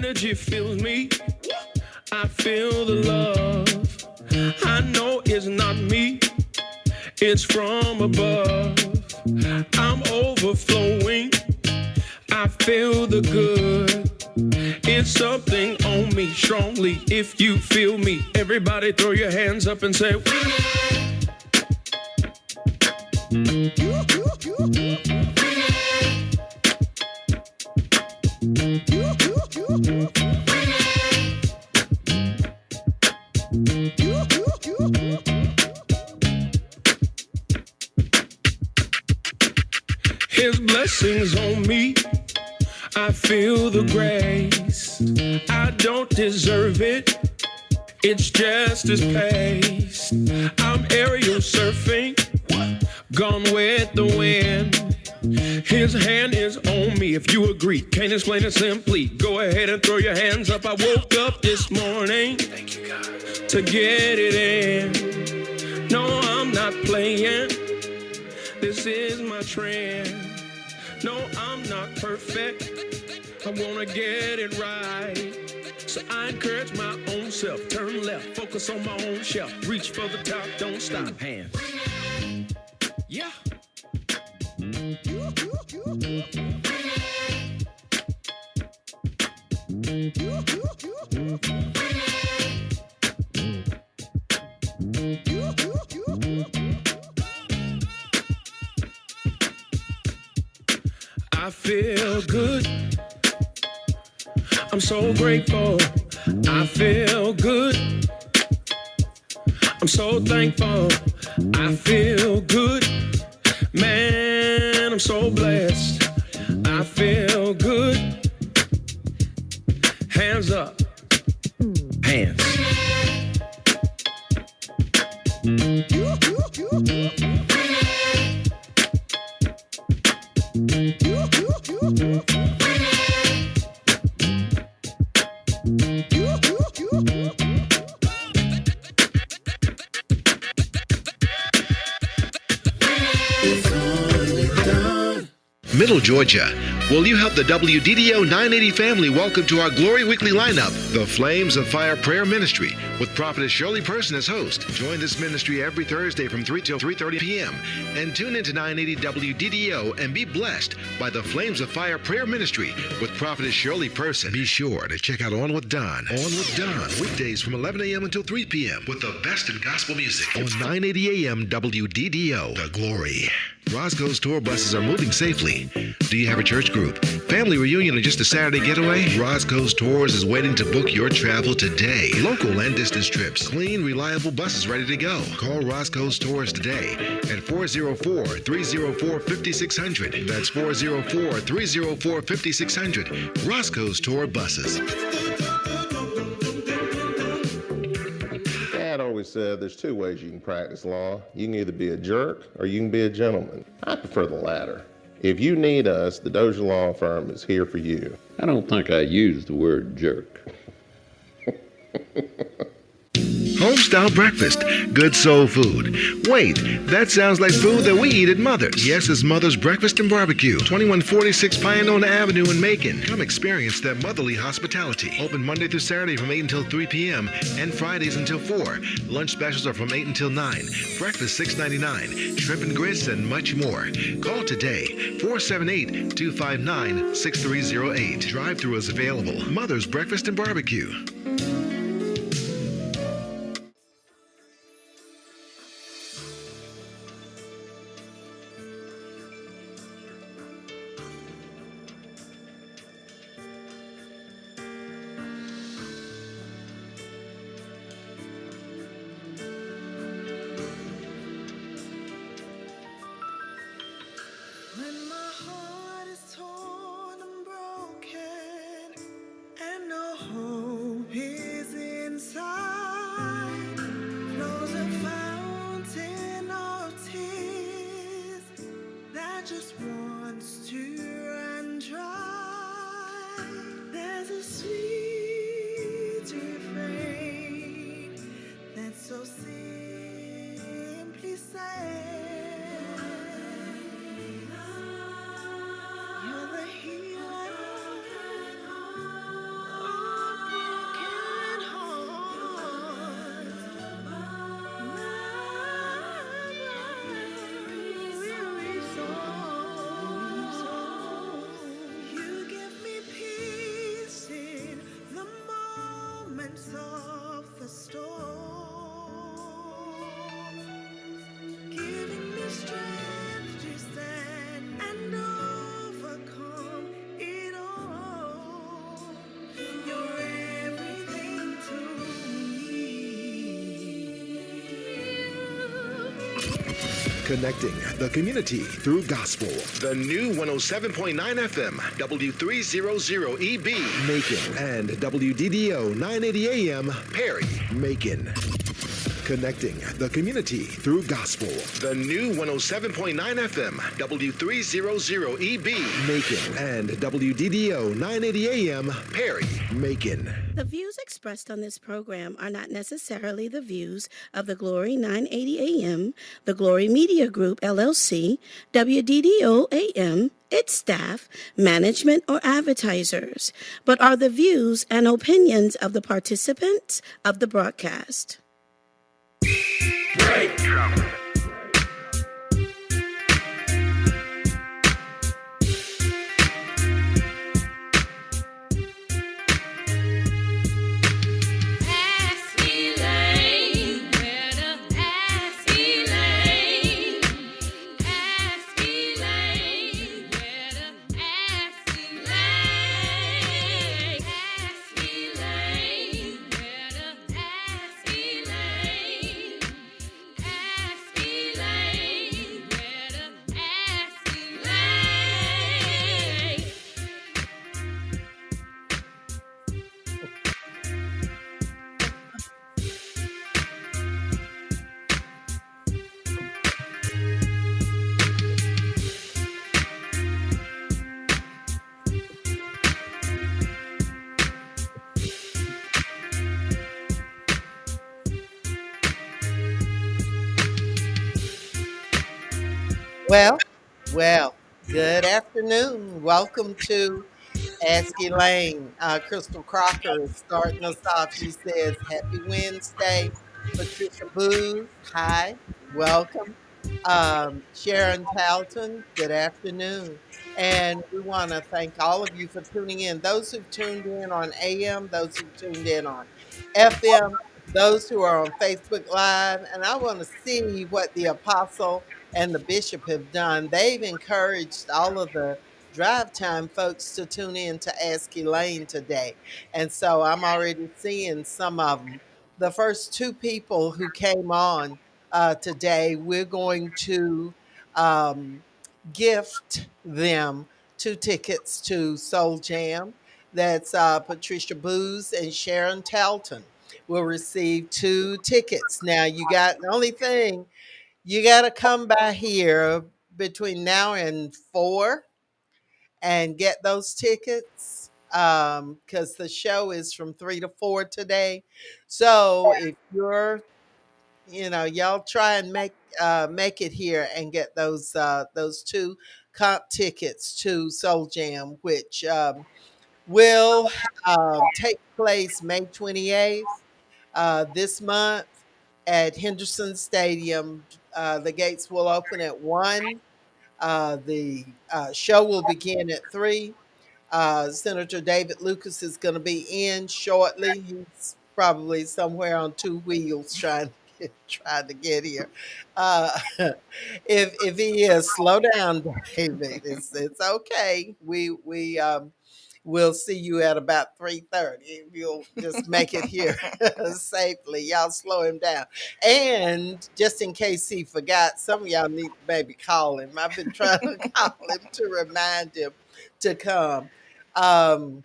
energy fills me. I feel the love. I know it's not me. It's from above. I'm overflowing. I feel the good. It's something on me strongly. If you feel me, everybody throw your hands up and say, His blessings on me. I feel the grace. I don't deserve it. It's just his pace. I'm aerial surfing, gone with the wind. His hand is on me. If you agree, can't explain it simply. Go ahead and throw your hands up. I woke up this morning to get it in. No, I'm not playing. This is my trend. No, I'm not perfect. I wanna get it right. So I encourage my own self. Turn left, focus on my own shelf. Reach for the top, don't stop. Hands. Yeah. I feel good. I'm so grateful. I feel good. I'm so thankful. I feel good. Man, I'm so blessed. I feel good. Hands up. Hands. Middle Georgia. Will you help the WDDO 980 family welcome to our Glory Weekly lineup, the Flames of Fire Prayer Ministry, with Prophetess Shirley Person as host. Join this ministry every Thursday from 3 till 3:30 p.m. and tune into 980 WDDO and be blessed by the Flames of Fire Prayer Ministry with Prophetess Shirley Person. Be sure to check out On With Don. On With Don, weekdays from 11 a.m. until 3 p.m. with the best in gospel music on 980 a.m. WDDO. The Glory. Roscoe's tour buses are moving safely. Do you have a church group, family reunion, or just a Saturday getaway? Roscoe's Tours is waiting to book your travel today. Local and distance trips. Clean, reliable buses ready to go. Call Roscoe's Tours today at 404-304-5600. That's 404-304-5600. Roscoe's Tour Buses. Dad always said there's two ways you can practice law. You can either be a jerk or you can be a gentleman. I prefer the latter. If you need us, the Dozier Law Firm is here for you. I don't think I used the word jerk. Home-style breakfast, good soul food. Wait, that sounds like food that we eat at Mother's. Yes, it's Mother's Breakfast and Barbecue, 2146 Pioneer Avenue in Macon. Come experience that motherly hospitality. Open Monday through Saturday from 8 until 3 p.m. and Fridays until 4. Lunch specials are from 8 until 9. Breakfast $6.99. Shrimp and grits and much more. Call today, 478-259-6308. Drive-thru is available. Mother's Breakfast and Barbecue. When my heart is torn and broken and no hope is inside, flows a fountain of tears that just wants to run dry. There's a sweet refrain that's so simply said. You're the healer. Oh. Connecting the community through gospel. The new 107.9 FM, W300EB, Macon, and WDDO 980 AM, Perry, Macon. Connecting the community through gospel. The new 107.9 FM, W300EB, Macon, and WDDO 980 AM, Perry, Macon. The views expressed on this program are not necessarily the views of the Glory 980 AM, the Glory Media Group, LLC, WDDO AM, its staff, management, or advertisers, but are the views and opinions of the participants of the broadcast. Ask Elaine, better ask Elaine. Ask Elaine, better ask Elaine. Ask Elaine, better ask Elaine. Ask Elaine, better ask Elaine. Well, well, good afternoon. Welcome to Ask Elaine. Crystal Crocker is starting us off. She says, Happy Wednesday. Patricia Booth, hi, welcome. Sharon Talton, good afternoon. And we want to thank all of you for tuning in. Those who've tuned in on AM, those who've tuned in on FM, those who are on Facebook Live. And I want to see what the apostle and the bishop have done. They've encouraged all of the drive time folks to tune in to Ask Elaine today. And so I'm already seeing some of them. The first two people who came on today, we're going to um, gift them 2 tickets to Soul Jam. That's Patricia Booz and Sharon Talton will receive 2 tickets. Now, you got the only thing, you got to come by here between now and 4 and get those tickets because the show is from 3 to 4 today. So if you're, y'all try and make it here and get those 2 comp tickets to Soul Jam, which will take place May 28th this month at Henderson Stadium. The gates will open at 1. The show will begin at 3. Senator David Lucas is going to be in shortly. He's probably somewhere on 2 wheels trying to get here. Uh, if he is, slow down, David. It's okay. We we'll see you at about 3:30. If you'll just make it here safely, y'all slow him down. And just in case he forgot, some of y'all need to maybe call him. I've been trying to call him to remind him to come. Um,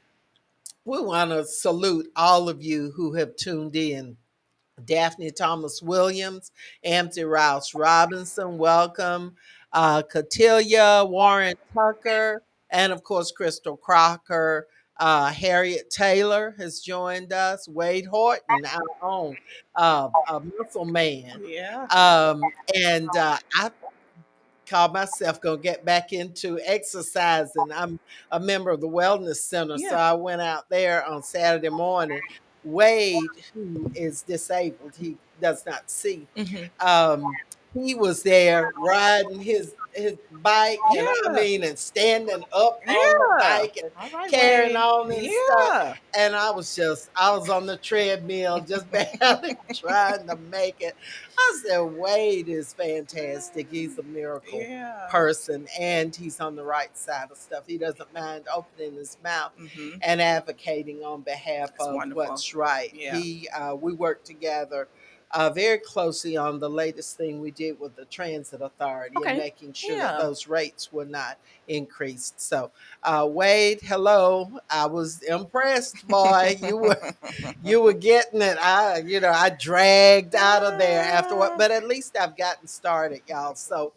we want to salute all of you who have tuned in. Daphne Thomas Williams, Amity Rouse Robinson, welcome. Catilia Warren Tucker, and of course, Crystal Crocker. Harriet Taylor has joined us. Wade Horton, our own a muscle man. Yeah. And I call myself gonna get back into exercising. I'm a member of the wellness center, so Yeah. I went out there on Saturday morning. Wade, who is disabled, he does not see. He was there riding his bike, and I Yeah. mean, and standing up on the Yeah. bike and All right, carrying Wade. on and stuff. Yeah. And I was on the treadmill just barely trying to make it. I said, Wade is fantastic. He's a miracle Yeah. person, and he's on the right side of stuff. He doesn't mind opening his mouth Mhm. and advocating on behalf That's of wonderful. what's right. Yeah. We work together very closely on the latest thing we did with the transit authority and Okay. making sure that Yeah. those rates were not increased. So, Wade, hello. I was impressed, boy. You were getting it. I dragged out of there after what, but at least I've gotten started, y'all. So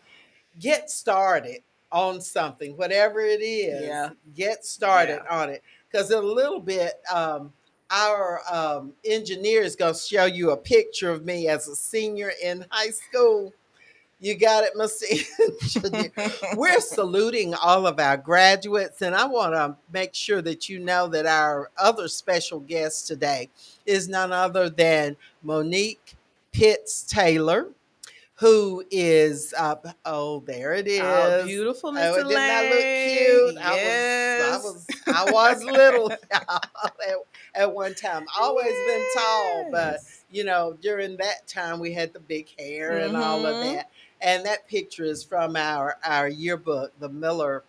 get started on something, whatever it is. Yeah. Get started Yeah. on it, because in a little bit, our engineer is going to show you a picture of me as a senior in high school. You got it, Mr. Engineer. We're saluting all of our graduates, and I want to make sure that you know that our other special guest today is none other than Monique Pitts Taylor, who is oh, there it Oh, is. beautiful Miss Oh, didn't I look Elaine. cute? Yes. I was little at one time. Always been tall, but Yes. during that time we had the big hair and all of Mm-hmm. that. And that picture is from our yearbook, the Miller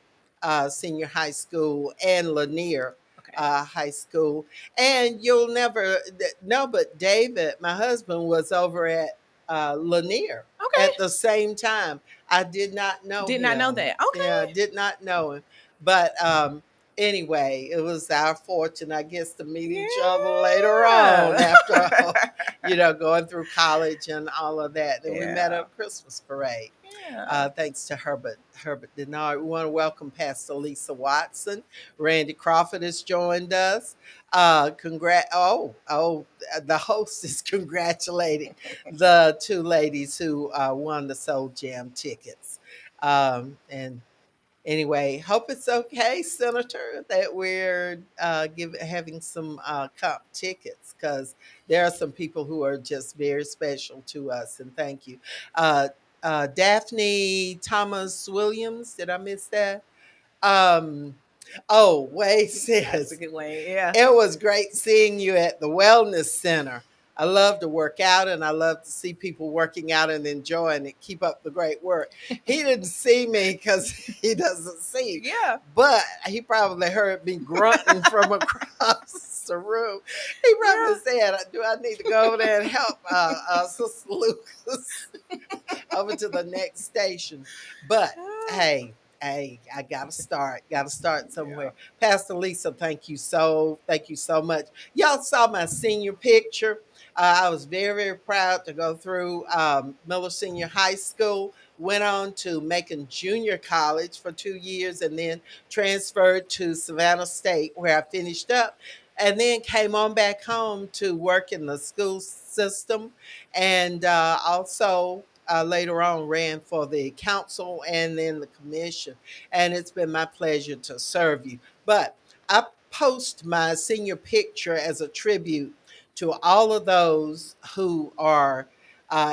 Senior High School and Lanier Okay. High School. And you'll never know, but David, my husband, was over at Lanier Okay. at the same time. I did not know Did not know him. that. Yeah, Okay. did not know him. But anyway, it was our fortune, I guess, to meet each other later on Yeah. after, going through college and all of that. Then we met at Yeah. a Christmas parade. Yeah. Thanks to Herbert Denard. We want to welcome Pastor Lisa Watson. Randy Crawford has joined us. The host is congratulating the two ladies who won the Soul Jam tickets. And anyway, hope it's okay, Senator, that we're having some comp tickets, because there are some people who are just very special to us. And thank you. Uh, Daphne Thomas Williams, did I miss that? Um, oh, Wade That's a says, good way. Yeah. it was great seeing you at the Wellness Center. I love to work out, and I love to see people working out and enjoying it. Keep up the great work. He didn't see me because he doesn't see, Yeah. but he probably heard me grunting from across the room. He probably Yeah. said, "Do I need to go over there and help Sister Lucas over to the next station?" But hey, I gotta start Yeah. somewhere. Pastor Lisa, thank you so much. Y'all saw my senior picture. I was very, very proud to go through Miller Senior High School. Went on to Macon Junior College for 2 years, and then transferred to Savannah State, where I finished up, and then came on back home to work in the school system, and also later on ran for the council and then the commission. And it's been my pleasure to serve you. But I post my senior picture as a tribute to all of those who are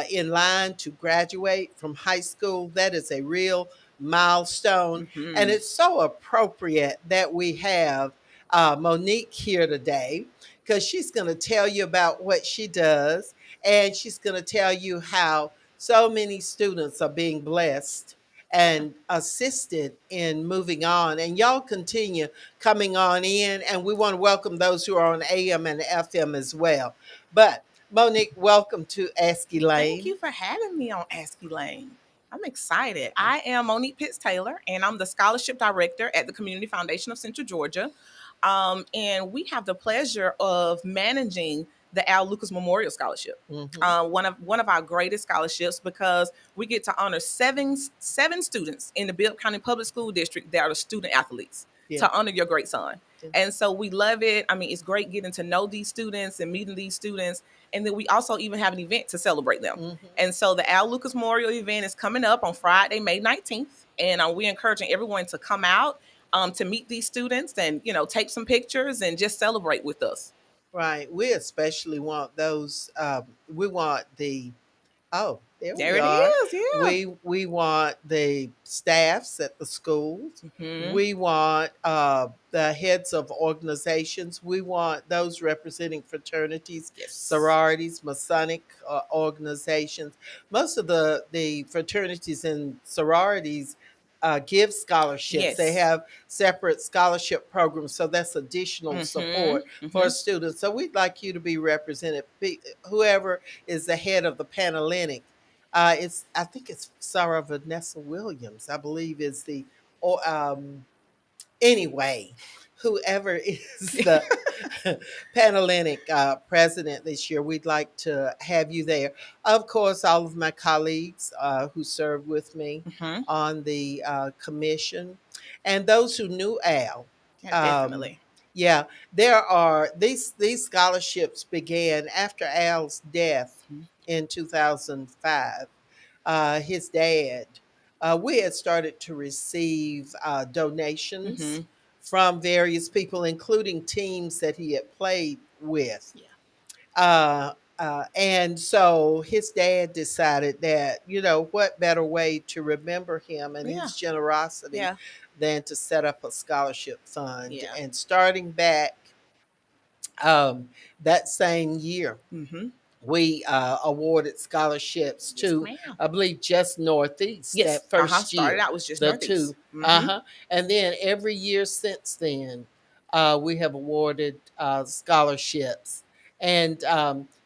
in line to graduate from high school. That is a real milestone. And Mm-hmm. it's so appropriate that we have Monique here today, because she's going to tell you about what she does, and she's going to tell you how so many students are being blessed and assisted in moving on. And y'all continue coming on in, and we want to welcome those who are on AM and FM as well. But Monique, welcome to Ask Thank Elaine. you for having me on Ask Elaine. I'm excited. I am Monique Pitts Taylor, and I'm the scholarship director at the Community Foundation of Central Georgia. And we have the pleasure of managing the Al Lucas Memorial Scholarship, Mhm. one of our greatest scholarships, because we get to honor seven students in the Bibb County Public School District that are student athletes Yeah. to honor your great son. Yeah. And so we love it. I mean, it's great getting to know these students and meeting these students. And then we also even have an event to celebrate them. Mhm. And so the Al Lucas Memorial event is coming up on Friday, May 19th. And we're encouraging everyone to come out to meet these students and, take some pictures and just celebrate with us. Right. We especially want those. We want the. Oh, there There we it are. is. Yeah. We want the staffs at the schools. Mhm. We want the heads of organizations. We want those representing fraternities, Yes. sororities, Masonic organizations. Most of the fraternities and sororities, give scholarships. They Yes. have separate scholarship programs, so that's additional Mm-hmm. support for Mm-hmm. students. So we'd like you to be represented. Whoever is the head of the Panhellenic, it's I think it's Sarah Vanessa Williams, I believe is the or anyway, whoever is the Panhellenic president this year, we'd like to have you there. Of course, all of my colleagues who served with me Mm-hmm. on the commission, and those who knew Al. Yeah, Um, definitely. yeah, there are these scholarships began after Al's death Mhm. in 2005. His dad, we had started to receive donations Mm-hmm. from various people, including teams that he had played with. Yeah. And so his dad decided that, what better way to remember him and Yeah. his generosity Yeah. than to set up a scholarship fund. Yeah. And starting back that same year, Mm-hmm. we awarded scholarships Yes, to, ma'am. I believe, just Northeast Yes. that Uh-huh. first Started year, out was just the Northeast. two. Mm-hmm. Uh-huh. And then every year since then, we have awarded scholarships. And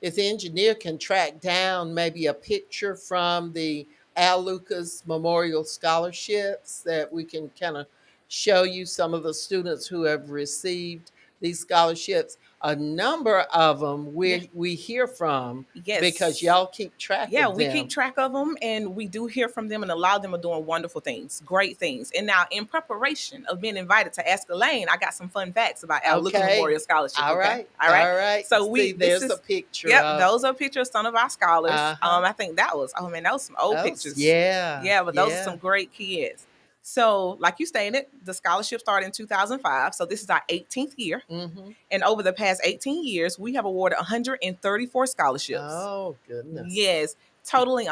if the engineer can track down maybe a picture from the Al Lucas Memorial Scholarships, that we can kind of show you some of the students who have received these scholarships. A number of them Yeah. we hear from because Yes. y'all keep track Yeah, of we keep them. track of them and we do hear from them, and a lot of them are doing wonderful things, great things. And now, in preparation of being invited to Ask Elaine, I got some fun facts about Al Lucas Okay. Memorial Scholarship. All Okay. right. All right. All right. So See, this there's a is, picture yep, of those are pictures of some of our scholars. uh-huh. I think that was, oh man, that was some old Oh, pictures. yeah. Yeah, but those are Yeah. some great kids. So, like you stated, the scholarship started in 2005. So, this is our 18th year. Mm-hmm. And over the past 18 years, we have awarded 134 scholarships. Oh, goodness. Yes, totaling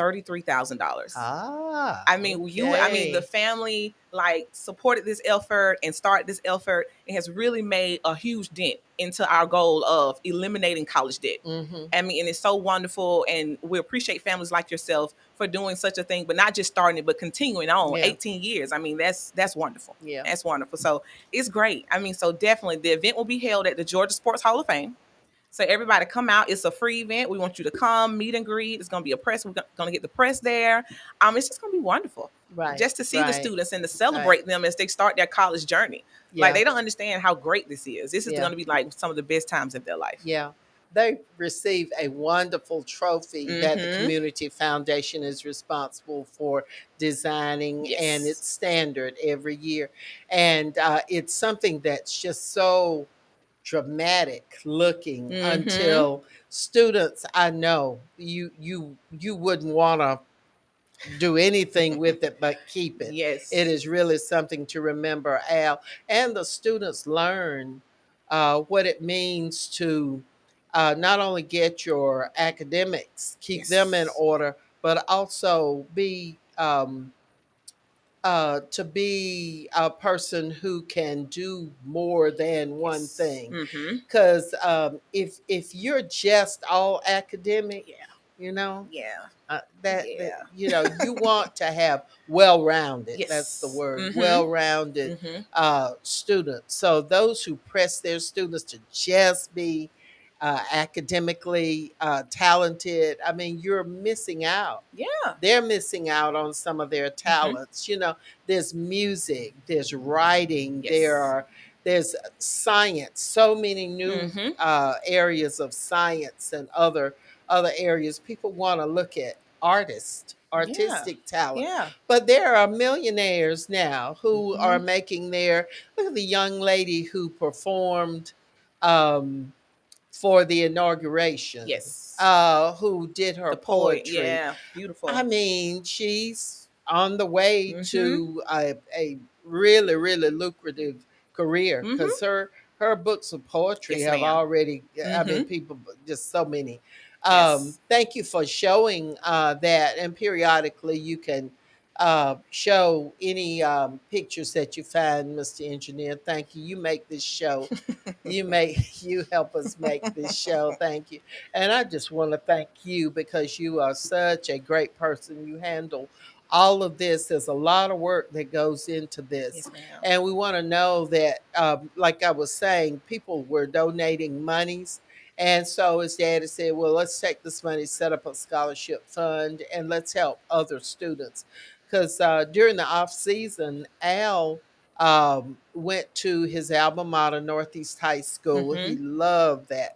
$133,000. Ah, I mean, the okay. family like supported this effort and started this effort. It has really made a huge dent into our goal of eliminating college debt. Mm-hmm. I mean, and it's so wonderful, and we appreciate families like yourself for doing such a thing, but not just starting it, but continuing on Yeah. 18 years. I mean, that's wonderful. Yeah. That's wonderful. So it's great. I mean, so definitely the event will be held at the Georgia Sports Hall of Fame. So everybody come out. It's a free event. We want you to come, meet and greet. It's gonna be a press. We're gonna get the press there. It's just gonna be wonderful. Right. Just to see the Right. students and to celebrate them as they start their college journey. Yeah. Like they don't understand how great this is. This is Yeah. gonna be like some of the best times of their life. Yeah. They receive a wonderful trophy that the Mm-hmm. Community Foundation is responsible for designing, and Yes. it's standard every year. And it's something that's just so dramatic looking Mm-hmm. until students, I know you wouldn't want to do anything with it but keep it. Yes. It is really something to remember, Al. And the students learn what it means to not only get your academics, keep them in Yes. order, but also to be a person who can do more than one Yes. thing. Mm-hmm. Because if you're just all academic, Yeah. you know, Yeah. that Yeah. you want to have well-rounded. Yes. That's the word. Mhm. Well-rounded Mm-hmm. students. So those who press their students to just be academically talented, I mean, you're missing out. Yeah. They're missing out on some of their talents. There's music, there's writing, Yes. there's science, so many new Mm-hmm. areas of science and other areas. People want to look at Yeah. artistic talent. Yeah. But there are millionaires now who are Mhm. making look at the young lady who performed um, for the inauguration, Yes. who did her The poet. poetry. Yeah. Beautiful. I mean, she's on the way Mhm. to a really, really lucrative career Mhm. because her books of poetry Yes, have ma'am. already, I mean, Mhm. people, just so many. Yes. Thank you for showing that. And periodically you can show any pictures that you find, Mr. Engineer. Thank you. You make this show. You help us make this show. Thank you. And I just want to thank you because you are such a great person. You handle all of this, there's a lot of work that goes into this. Yes, ma'am. And we want to know that, like I was saying, people were donating monies. And so his daddy said, well, let's take this money, set up a scholarship fund, and let's help other students. Because during the off season, Al went to his alma mater, Northeast High School. He loved that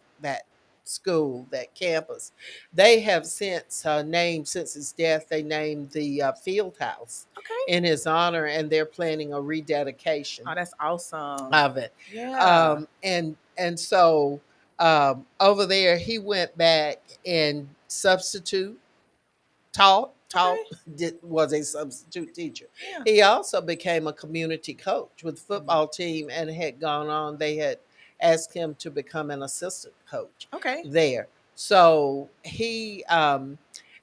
school, that campus. They have since named, since his death, they named the field house Okay. in his honor, and they're planning a rededication Oh, that's awesome. of it. Yeah. And so over there, he went back and taught, Okay. was a substitute teacher. Yeah. He also became a community coach with the football team and had gone on. They had asked him to become an assistant coach Okay. there. So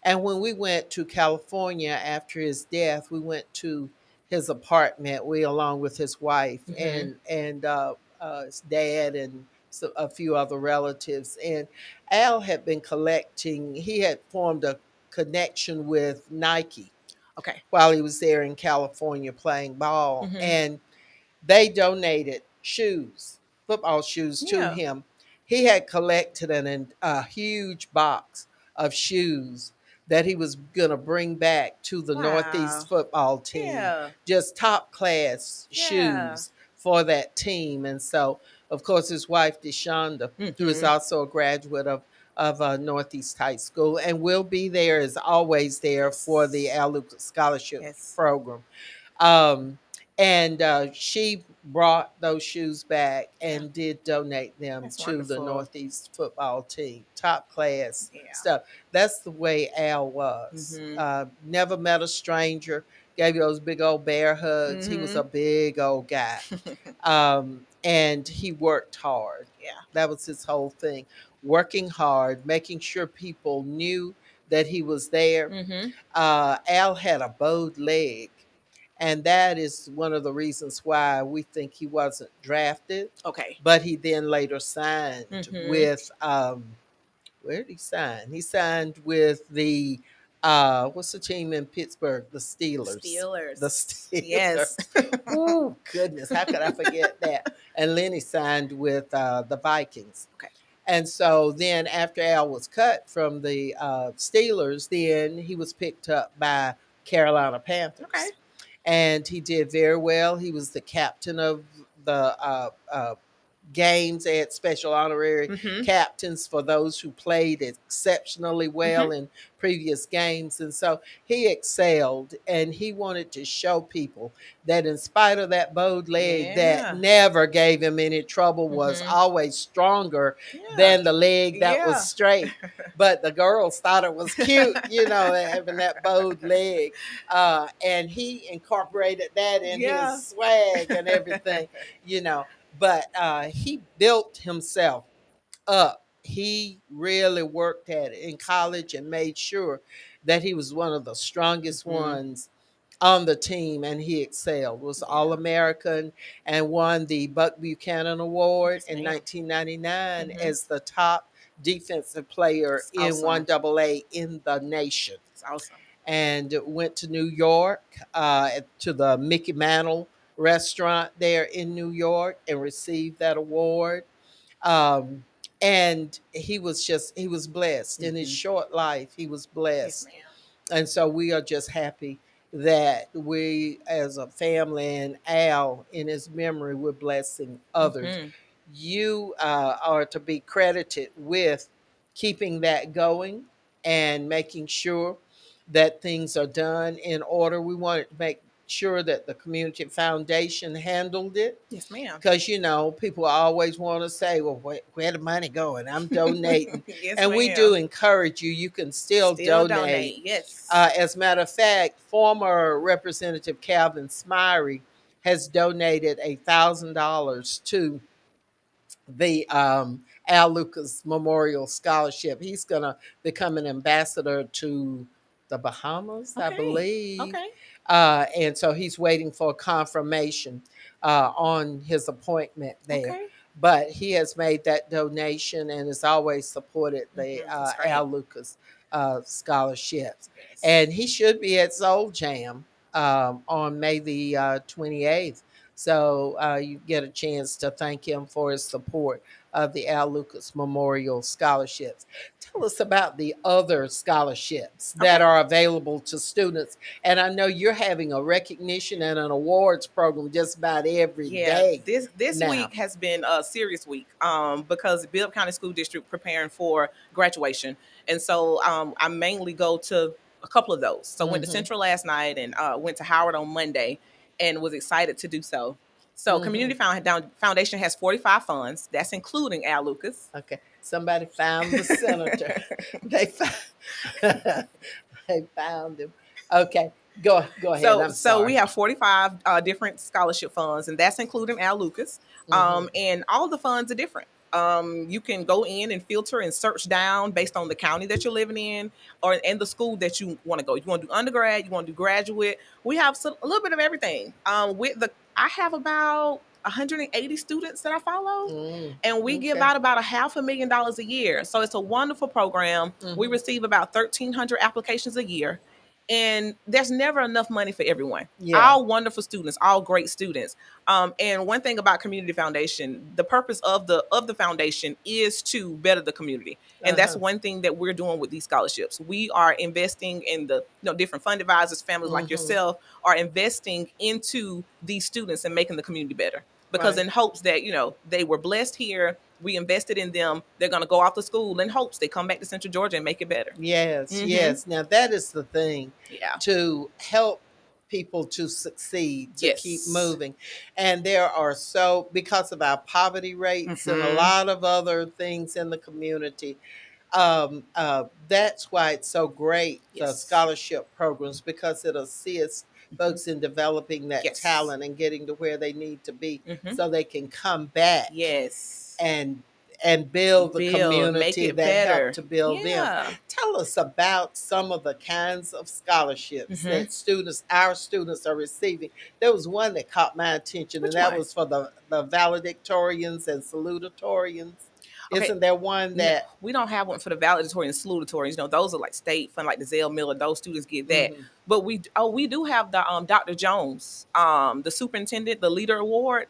and when we went to California after his death, we went to his apartment, we along with his wife and his dad and a few other relatives. And Al had been collecting, he had formed a connection with Nike Okay. while he was there in California playing ball. Mhm. And they donated shoes, football shoes, to Yeah. him. He had collected a huge box of shoes that he was going to bring back to the Wow. Northeast football team, Yeah. just top class Yeah. shoes for that team. And so, of course, his wife, Deshonda, who is Mhm. also a graduate of Northeast High School and will be there, is always there for the Al Lucas Scholarship Yes. Program. Um, and she brought those shoes back Yeah. and did donate them That's to the wonderful. Northeast football team, top class Yeah. stuff. That's the way Al was. Mhm. Never met a stranger, gave you those big old bear hugs. He was a Mhm. big old guy. And he worked hard. Yeah. That was his whole thing, working hard, making sure people knew that he was there. Mhm. Al had a bowed leg, and that is one of the reasons why we think he wasn't drafted. Okay. But he then later signed Mhm. with where did he sign? He signed with the what's the team in Pittsburgh? The Steelers. Steelers. The Steelers. Yes. Oh goodness, how could I forget that? And Lenny signed with the Vikings. Okay. And so then after Al was cut from the Steelers, then he was picked up by Carolina Panthers. Okay. And he did very well. He was the captain of the games. They had special honorary Mhm. captains for those who played exceptionally well Mhm. in previous games. And so he excelled, and he wanted to show people that in spite of that bowed leg that Yeah. never gave him any trouble, was Mhm. always stronger Yeah. than the leg that Yeah. was straight. But the girls thought it was cute, having that bowed leg. And he incorporated that in Yeah. his swag and everything, but he built himself up. He really worked at it in college and made sure that he was one of the strongest Mhm. ones on the team, and he excelled. Was Yeah. All-American and won the Buck Buchanan Award Yes, in ma'am. 1999 Mhm. as the top defensive player That's in awesome. 1AA in the nation. It's awesome. And went to New York to the Mickey Mantle restaurant there in New York and received that award. Um, and he was blessed in his Mhm. short life. He was Yes, blessed. ma'am. And so we are just happy that we, as a family, and Al, in his memory, we're blessing others. Mhm. You are to be credited with keeping that going and making sure that things are done in order. We wanted to make sure that the community foundation handled it, Yes, ma'am. because people always want to say, well, where the money going? I'm donating. Yes, And we ma'am. do encourage you. You can still donate. Yes. As a matter of fact, former Representative Calvin Smyrie has donated $1,000 to the Al Lucas Memorial Scholarship. He's going to become an ambassador to the Bahamas, I Okay. believe. Okay. And so he's waiting for confirmation on his appointment there. Okay. But he has made that donation and has always supported the That's great. Al Lucas scholarships. And he should be at Soul Jam on May the 28th. So you get a chance to thank him for his support of the Al Lucas Memorial Scholarships. Tell us about the other scholarships that Okay. are available to students. And I know you're having a recognition and an awards program just about every Yeah, day this now. week has been a serious week because Bibb County School District preparing for graduation, and so I mainly go to a couple of those. So went to Mhm. Central last night and went to Howard on Monday, and was excited to do so. So Community Foundation has 45 funds. That's including Al Lucas. Okay, somebody found the senator. They found, they found him. Okay, go ahead. So, I'm so we sorry. have 45 different scholarship funds, and that's including Al Lucas. And all the funds are different. You can go in and filter and search down based on the county that you're living in, or in the school that you want to go. You want to do undergrad, you want to do graduate. We have a little bit of everything. I have about 180 students that I follow, and we give Okay. out about $500,000 a year. So it's a wonderful program. We receive about 1,300 applications a year, and there's never enough money for everyone. Yeah. All wonderful students, all great students. And one thing about Community Foundation, the purpose of the foundation is to better the community, and that's one thing that we're doing with these scholarships. We are investing in the different fund advisors, families like yourself are investing into these students and making the community better. Because Right. in hopes that they were blessed here, we invested in them. They're going to go off to school in hopes they come back to Central Georgia and make it better. Yes, yes. Now that is the thing, Yeah. to help people to succeed, to keep Yes. moving. And there are because of our poverty rates and a lot of other things in the community, that's why it's so great, the Yes. scholarship programs, because it assists folks in developing that Yes. talent and getting to where they need to be Mhm. so they can come back Yes. and build the Make community it that better. helped to build them. Yeah. Tell us about some of the kinds of scholarships that our students are receiving. There was one that caught my attention, Which and that one? was for the valedictorians and salutatorians. Okay. Isn't there one No, that we don't have one for the valedictorian and salutatorians. Those are like state fund, like the Zell Miller. Those students get that. But we do have the Dr. Jones, the superintendent, the leader award.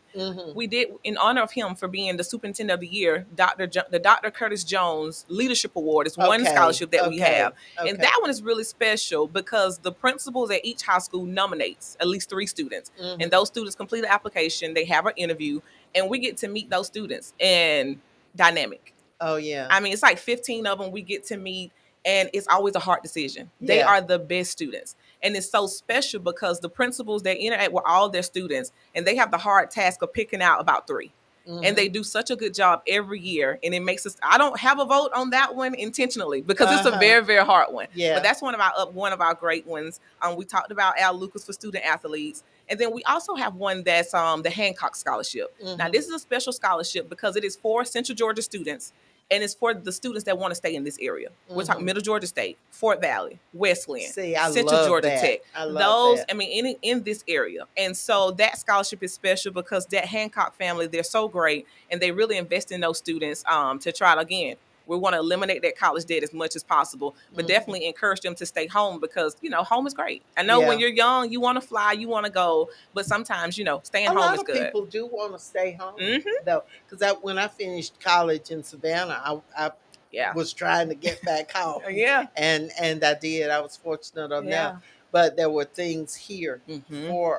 We did in honor of him for being the superintendent of the year. The Dr. Curtis Jones Leadership Award is one Okay, scholarship that we okay, have, okay. and that one is really special because the principals at each high school nominates at least 3 students, and those students complete an application. They have an interview, and we get to meet those students and dynamic. Oh yeah. I mean, it's like 15 of them we get to meet, and it's always a hard decision. They Yeah. are the best students. And it's so special because the principals, they interact with all their students, and they have the hard task of picking out about 3. And they do such a good job every year. And it makes us, I don't have a vote on that one intentionally because it's a very, very hard one. Yeah. But that's one of our great ones. We talked about Al Lucas for student athletes. And then we also have one that's the Hancock Scholarship. Now, this is a special scholarship because it is for Central Georgia students, and it's for the students that want to stay in this area. We're talking Middle Georgia State, Fort Valley, Westland, See, I Central love Georgia that. Tech. I love Those, that. I mean, in this area. And so that scholarship is special because that Hancock family, they're so great, and they really invest in those students to try to, again, we want to eliminate that college debt as much as possible, but definitely encourage them to stay home because, home is great. I know when Yeah. you're young, you want to fly, you want to go, but sometimes, staying A home lot is of good. people do want to stay home, though, because when I finished college in Savannah, I Yeah. was trying to get back home. Yeah. and I did. I was fortunate enough, Yeah. but there were things here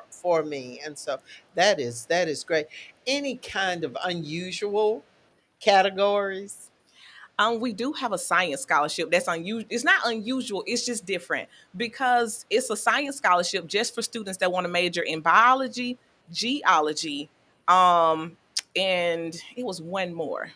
for me, and so that is great. Any kind of unusual categories? We do have a science scholarship that's unusual. It's not unusual, it's just different because it's a science scholarship just for students that want to major in biology, geology, and it was one more.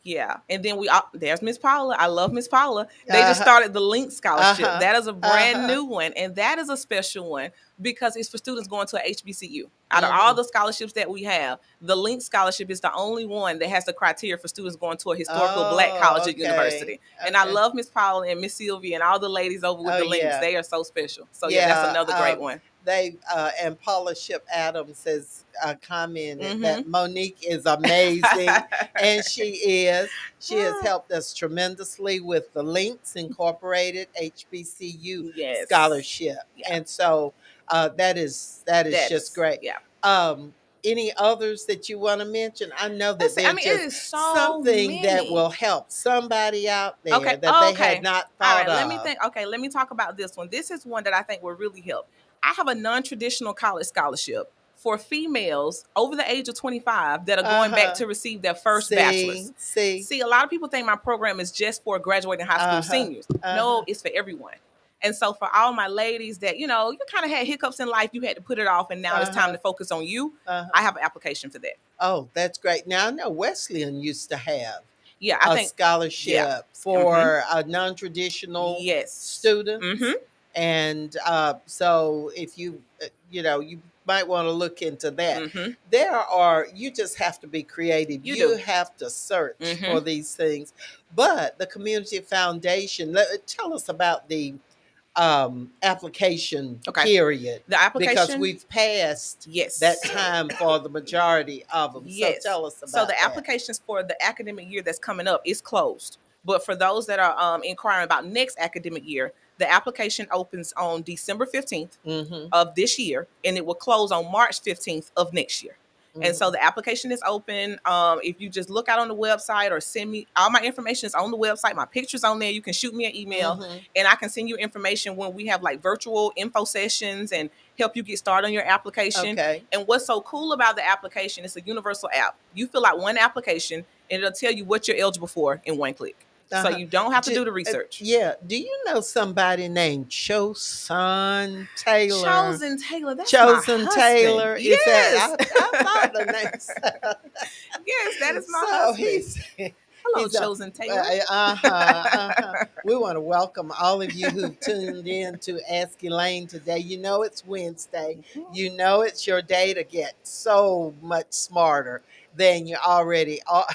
Yeah, and then there's Miss Paula. I love Miss Paula. They just started the Link Scholarship. That is a brand new one, and that is a special one because it's for students going to a HBCU. Out of all the scholarships that we have, the Link Scholarship is the only one that has the criteria for students going to a historical Black college Oh, or okay. university. And I Okay. love Miss Paula and Miss Sylvia and all the ladies over with Oh, the links. yeah. They are so special. So yeah, that's Yeah. another great one. They and Paula Ship Adams has commented Mm-hmm. that Monique is amazing, and she is. She has helped us tremendously with the Links Incorporated HBCU Yes. scholarship, Yeah. and so that is just great. Yeah. Um, any others that you want to mention? I know Let's that see. I they're mean, it just is so something that many. will help somebody out Okay. there that they had Okay. not All thought right. Let me of. think. Okay. Let me talk about this one. This is one that I think will really help. I have a non-traditional college scholarship for females over the age of 25 that are going back Uh-huh. to receive their first bachelor's. See. See, a lot of people think my program is just for graduating high school Uh-huh. seniors. Uh-huh. No, it's for everyone. And so for all my ladies that, you kind of had hiccups in life, you had to put it off, and now it's time Uh-huh. to focus on you. Uh-huh. I have an application for that. Oh, that's great. Now I know Wesleyan used to have Yeah, I a think scholarship yeah. for non-traditional Yes. students. Mm-hmm. And so if you might want to look into that. Mm-hmm. You just have to be creative. You You do. have to search Mhm. for these things. But the Community Foundation, tell us about the application Okay. period, The application. because we've passed Yes. that time for the majority of them. Yes. So tell us about So the that. applications for the academic year that's coming up is closed. But for those that are inquiring about next academic year, the application opens on December 15th Mm-hmm. of this year, and it will close on March 15th of next year. And so the application is open. If you just look out on the website or send me, all my information is on the website. My picture's on there. You can shoot me an email, Mhm. and I can send you information when we have like virtual info sessions and help you get started on your application. Okay. And what's so cool about the application, it's a universal app. You fill out one application, and it'll tell you what you're eligible for in one click. So Uh-huh. you don't have to do the Uh, research. yeah. Do you know somebody named Chosen Taylor? Chosen Taylor. That's Chosen my husband. Taylor. Is Yes. that? I thought the name. Yes, that is my So husband. Hello, he's a- Chosen Taylor. We want to welcome all of you who've tuned in to Ask Elaine today. You know it's Wednesday. You know it's your day to get so much smarter than you already are.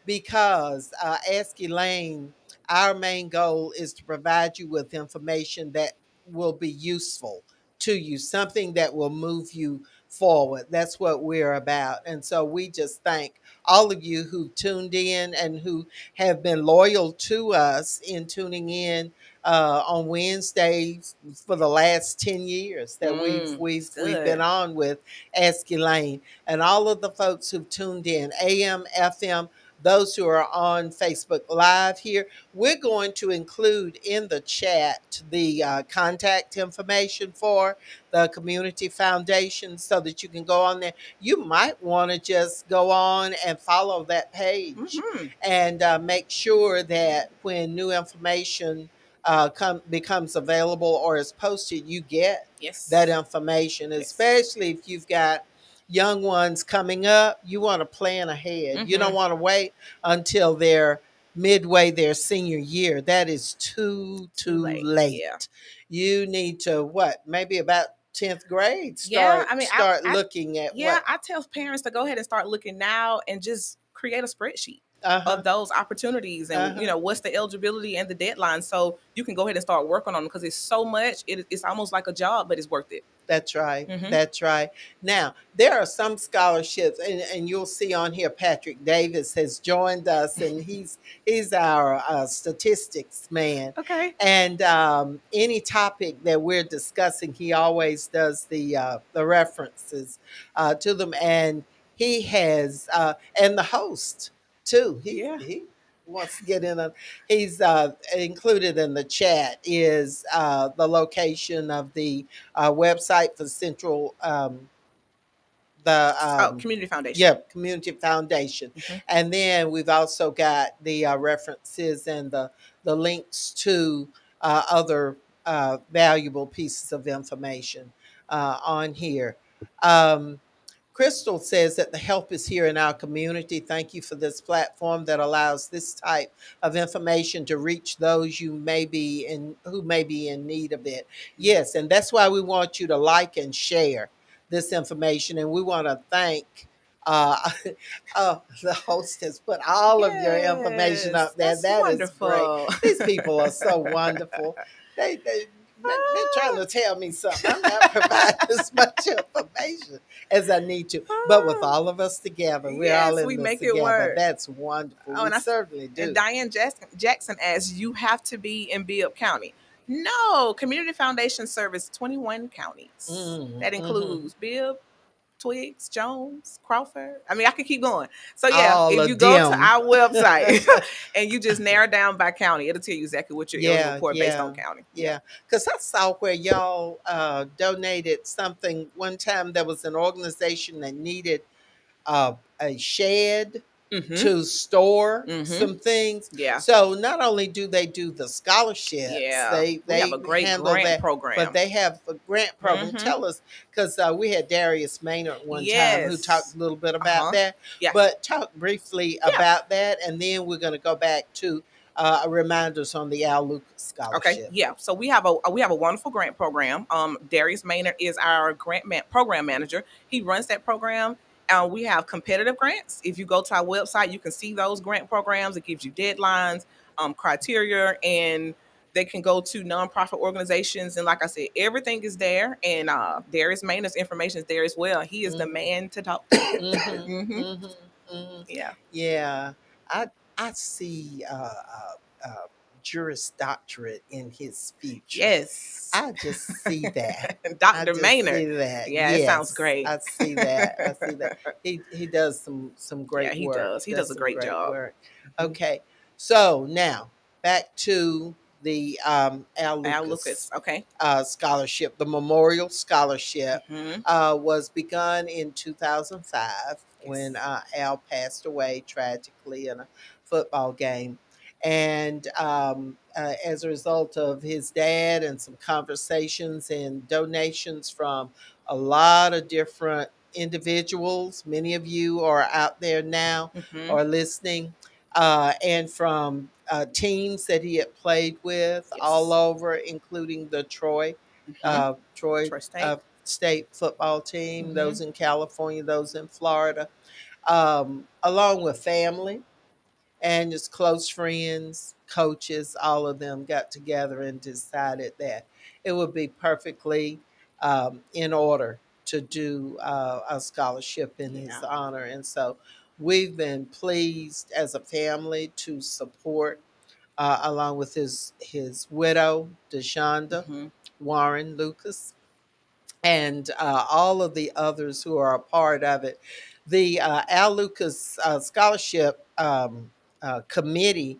Because Ask Elaine, our main goal is to provide you with information that will be useful to you, something that will move you forward. That's what we're about. And so we just thank all of you who tuned in and who have been loyal to us in tuning in on Wednesdays for the last 10 years that we've been on with Ask Elaine, and all of the folks who've tuned in, AM, FM, those who are on Facebook Live here. We're going to include in the chat the contact information for the Community Foundation so that you can go on there. You might want to just go on and follow that page and make sure that when new information becomes available or is posted, you get Yes. that information, especially if you've got young ones coming up. You want to plan ahead. You don't want to wait until they're midway their senior year. That is too late. Yeah. You need to maybe about 10th grade Yeah, start I mean, start looking at yeah, what I tell parents to go ahead and start looking now and just create a spreadsheet uh-huh. of those opportunities and what's the eligibility and the deadline, so you can go ahead and start working on them, because it's so much. It's almost like a job, but it's worth it. That's right. That's right. Now, there are some scholarships, and you'll see on here Patrick Davis has joined us, and he's our statistics man. Okay. And any topic that we're discussing, he always does the references to them, and he has and the host too. He wants to get in on. He's included in the chat is the location of the website for Central Community Foundation. Yeah, Community Foundation. And then we've also got the references and the links to other valuable pieces of information on here. Crystal says that the help is here in our community. Thank you for this platform that allows this type of information to reach those you may be in who may be in need of it. Yes, and that's why we want you to like and share this information. And we want to thank uh, the host has put all of your information Yes, up there. that's That is great. wonderful. These people are so wonderful. They're trying to tell me something. I'm not providing as much information as I need to. But with all of us together, we're all Yes, in we this make it together. work. That's wonderful. Oh, We and certainly and do. Diane Jackson asks, you have to be in Bibb County. No, Community Foundation service 21 counties. That Mm-hmm. includes Bibb, Twiggs, Jones, Crawford. I mean, I could keep going. So yeah, All if you of go to them. our website and you just narrow down by county, it'll tell you exactly what you're eligible Yeah, for based on yeah, county. Yeah. yeah. Because I saw where y'all donated something one time. There was an organization that needed a shed Mm-hmm. to store Mm-hmm. some things. Yeah. So not only do they do the scholarships, Yeah. they We have a they great handle grant that, but program. they have a grant program. Mm-hmm. Tell us, because we had Darius Maynard one time who talked Yes. a little bit about Uh-huh. that. Yeah. But talk briefly Yeah. about that, and then we're going to go back to reminders on the Al Lucas Okay, scholarship. yeah. So we have a wonderful grant program. Darius Maynard is our program manager. He runs that program. We have competitive grants. If you go to our website, you can see those grant programs. It gives you deadlines, criteria, and they can go to nonprofit organizations. And like I said, everything is there. And Darius Maynard's information is there as well. He is the Mm-hmm. man to talk to. Mm-hmm. Hmm. Mm-hmm. Mm-hmm. Yeah. Yeah, I see Juris Doctorate in his future. Yes. I just see that. I Dr. just Maynard. see that. Yeah, it sounds Yes, great. I see that. I see that. He does some Yeah, great he work. does. He does Does a some great great job. work. Mhm. Okay, so now back to the Al Al Lucas Lucas. Okay. scholarship. The Memorial Scholarship Hmm. was begun in 2005 when Yes. Al passed away tragically in a football game. And as a result of his dad and some conversations and donations from a lot of different individuals, many of you are out there now Hmm. or listening, and from teams that he had played with all Yes. over, including the Hmm. Troy Troy State. State football team, Hmm. those in California, those in Florida, along with family and just close friends, coaches, all of them got together and decided that it would be perfectly in order to do a scholarship in his Yeah. honor. And so we've been pleased as a family to support, along with his widow, DeShonda Hmm. Warren Lucas, and all of the others who are a part of it. The Al Lucas Scholarship Committee,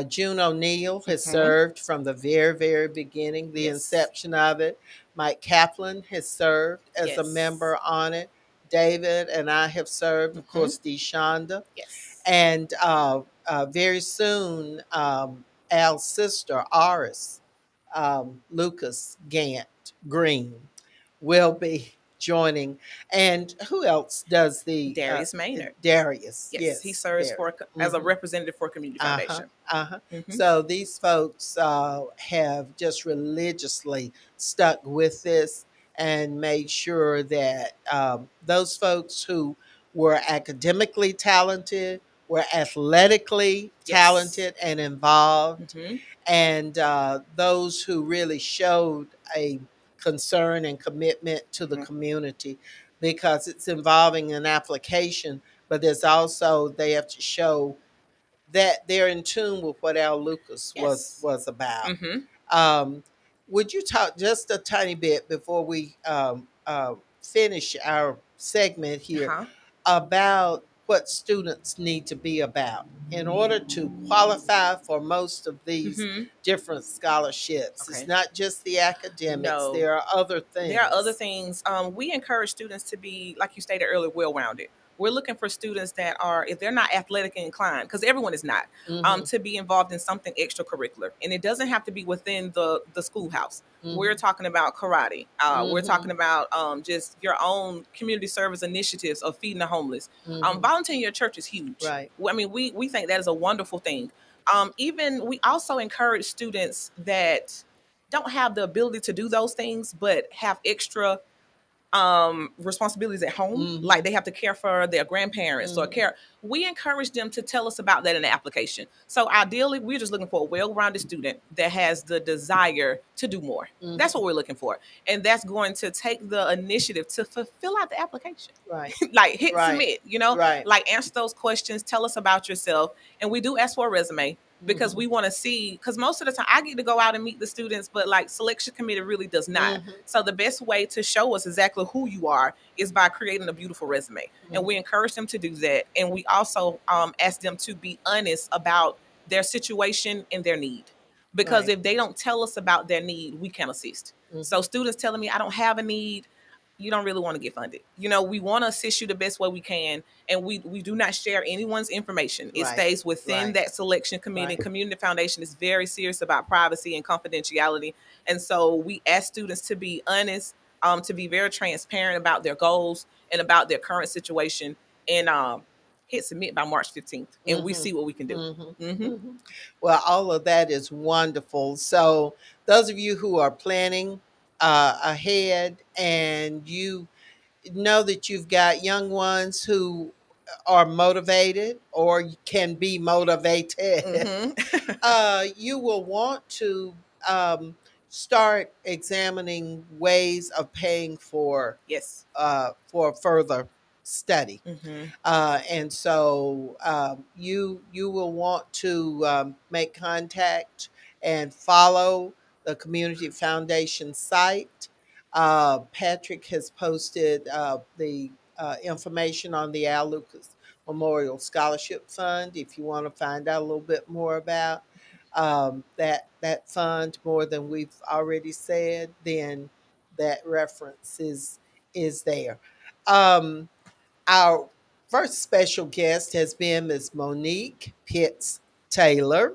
June O'Neill has Hmm. served from the very, very beginning, the Yes. inception of it. Mike Kaplan has served as a Yes. member on it. David and I have served, of Hmm. course, DeShonda. Yes. And very soon, Al's sister, Aris Lucas Gant Green, will be joining. And who else does the Darius Maynard. Darius? Yes, he Yes, serves Darius. as a Hmm. representative for Community Uh-huh. Foundation. Uh-huh. Hmm. So these folks have just religiously stuck with this and made sure that those folks who were academically talented, were athletically Yes. talented and involved, Hmm. and those who really showed a concern and commitment to the Hmm. community, because it's involving an application, but there's also they have to show that they're in tune with what Al Lucas Yes. was about. Hmm. Um, would you talk just a tiny bit before we finish our segment here Uh-huh. about what students need to be about in order to qualify for most of these Hmm. different scholarships? It's Okay. not just the academics, No. there are other There are other things. things. We encourage students to be, like you stated earlier, well-rounded. we're looking for students that are, if they're not athletic inclined, because everyone is not, Mhm. to be involved in something extracurricular, and it doesn't have to be within the schoolhouse. We're Mhm. talking about karate. We're talking Mhm. about just your own community service initiatives of feeding the homeless. Mhm. Volunteering in your church is huge. Right. I mean, we think that is a wonderful thing. Even we also encourage students that don't have the ability to do those things, but have extra responsibilities at home, like Mhm. they have to care for their grandparents or Mhm. care. We encourage them to tell us about that in the application. So ideally, we're just looking for a well-rounded student that has the desire to do more. That's what Mhm. we're looking for, and that's going to take the initiative to fulfill out the application. Right. Like hit Right. submit, you know, Right. like answer those questions, tell us about yourself. And we do ask for a resume because Mhm. we want to see, because most of the time I get to go out and meet the students, but like selection committee really does not. Mhm. So the best way to show us exactly who you are is by creating a beautiful resume. And we Mhm. encourage them to do that. And we also ask them to be honest about their situation and their need. Because Right. if they don't tell us about their need, we can't assist. So Mhm. students telling me I don't have a need, you don't really want to get funded. You know, we want to assist you the best way we can, and we do not share anyone's information. It Right. stays within Right. that selection committee. Right. Community Foundation is very serious about privacy and confidentiality, and so we ask students to be honest, to be very transparent about their goals and about their current situation, and hit submit by March 15th, and we Mhm. see what we can do. Mhm. Hmm. Mhm. Well, all of that is wonderful. So, those of you who are planning ahead and you know that you've got young ones who are motivated or can be motivated, Hmm. you will want to um, start examining ways of paying Yes. for further study. Hmm. And so you will want to make contact and follow the Community Foundation site. Patrick has posted the information on the Al Lucas Memorial Scholarship Fund. If you want to find out a little bit more about that fund, more than we've already said, then that reference is there. Um, our first special guest has been Ms. Monique Pitts Taylor,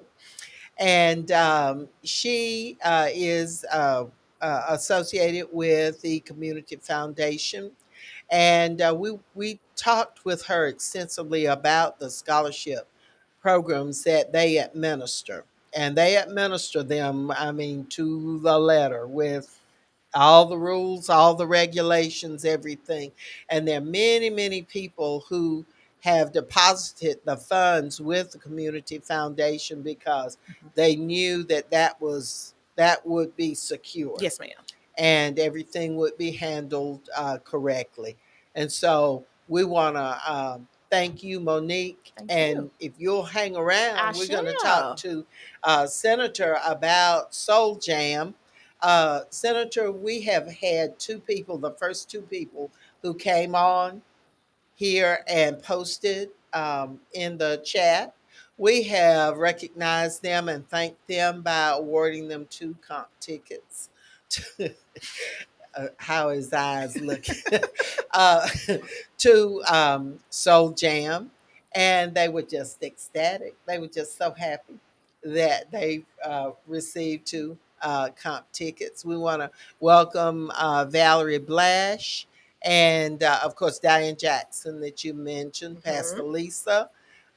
and she is associated with the Community Foundation. And we talked with her extensively about the scholarship programs that they administer, and they administer them, I mean, to the letter with all the rules, all the regulations, everything. And there are many, many people who have deposited the funds with the Community Foundation because they knew that that would be secure Yes, ma'am. and everything would be handled correctly. And so we want to thank you, Monique. Thank you. And if you'll hang I around, we're going to talk shall. to Senator about Soul Jam. Senator, we have had two people, the first two people who came on here and posted in the chat. We have recognized them and thanked them by awarding them two comp tickets. How his eyes look uh, to Soul Jam, and they were just ecstatic. They were just so happy that they received two comp tickets. We want to welcome Valerie Blash and, of course, Diane Jackson that you mentioned, Pastor Hmm. Lisa.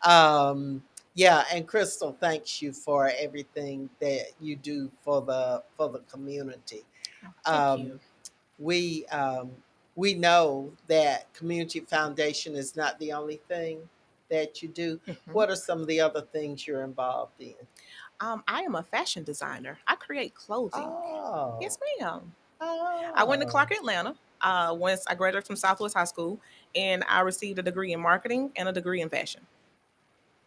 Um, yeah, and Crystal, thanks you for everything that you do for the community. Thank Um, you. we um, we know that community foundation is not the only thing that you do. Hmm. What are some of the other things you're involved in? I am a fashion designer. I create clothing. Oh, Yes, ma'am. I went to oh, Clark Atlanta once I graduated from Southwest High School, and I received a degree in marketing and a degree in fashion.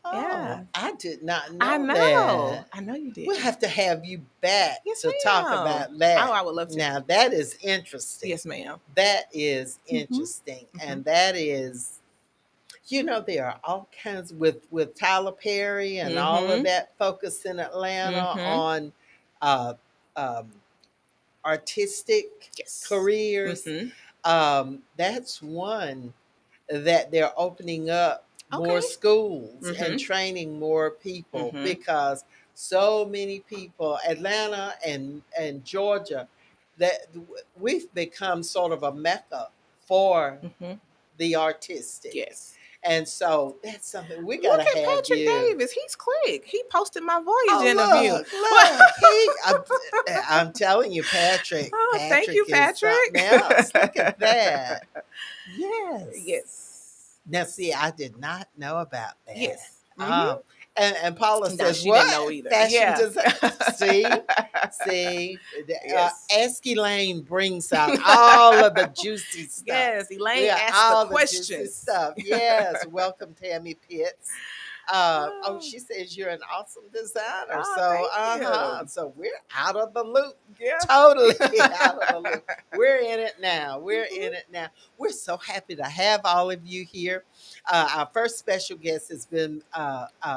oh! Yeah, I did not I know know. that. I know you We'll didn't. have to have you back Yes, to talk ma'am. about Oh, that. I would love to. Now that is interesting. Yes, madam. That is Hmm. interesting, Hmm. and that is, there are all kinds with Tyler Perry and all of Hmm. that focus in Atlanta Hmm. on uh, um, artistic Yes. careers. Hmm. That's one. that they're opening up more Okay. schools and Mm-hmm. training more people Mm-hmm. because so many people, Atlanta and Georgia, that we've become sort of a mecca for Mm-hmm. the artistic. Yes. And so that's something we got Look to at have Patrick you. Davis. He's quick. He posted my Voyage interview. Oh, look, I'm telling you, Oh, thank Patrick you, is something else. Look at Patrick. that. Yes. Yes. Now, see, I did not know about that. Yes. Mm-hmm. And Paula No, says, she didn't "What know either. fashion Yeah. design?" See, Yes. Ask Elaine brings out all of the juicy stuff. Yes. We Elaine got asked the all the juicy questions. stuff. Yes, welcome, Tammy Pitts. Oh, Oh, she says you're an awesome designer. oh, So, thank you. so we're out of the loop. Yeah. Totally out of the loop. We're in it now. We're in it now. We're so happy to have all of you here. Our first special guest has been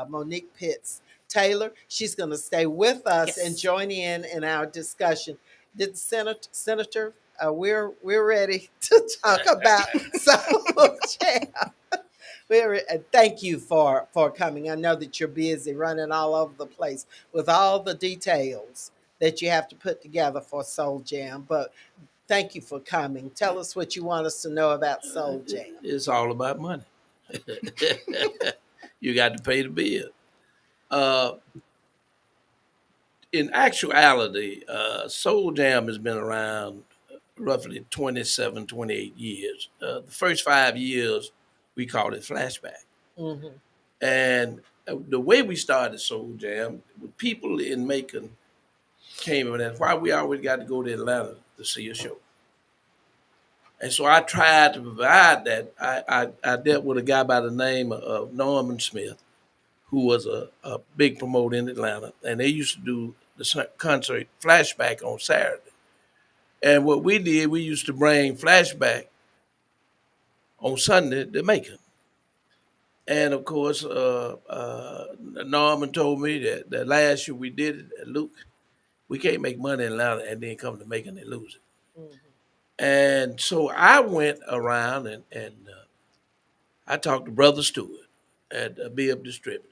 Monique Pitts Taylor. She's going to stay with us and Yes. join in our discussion. Did Senator? We're ready to talk about Soul Jam. Thank you for coming. I know that you're busy running all over the place with all the details that you have to put together for Soul Jam. But thank you for coming. Tell us what you want us to know about Soul Jam. It's all about money. You got to pay the bill. Uh, in actuality, Soul Jam has been around roughly 27, 28 years. The first 5 years, we called it Flashback. Mm-hmm. And the way we started Soul Jam, people in Macon came in, that's why we always got to go to Atlanta to see a show. And so I tried to provide that. I dealt with a guy by the name of Norman Smith, who was a big promoter in Atlanta, and they used to do the concert Flashback on Saturday. And what we did, we used to bring Flashback on Sunday to Macon. And of course, Norman told me that last year we did it at Luke. We can't make money in Atlanta and then come to Macon and lose it. Mm-hmm. And so I went around and I talked to Brother Stewart at Bibb Distributed,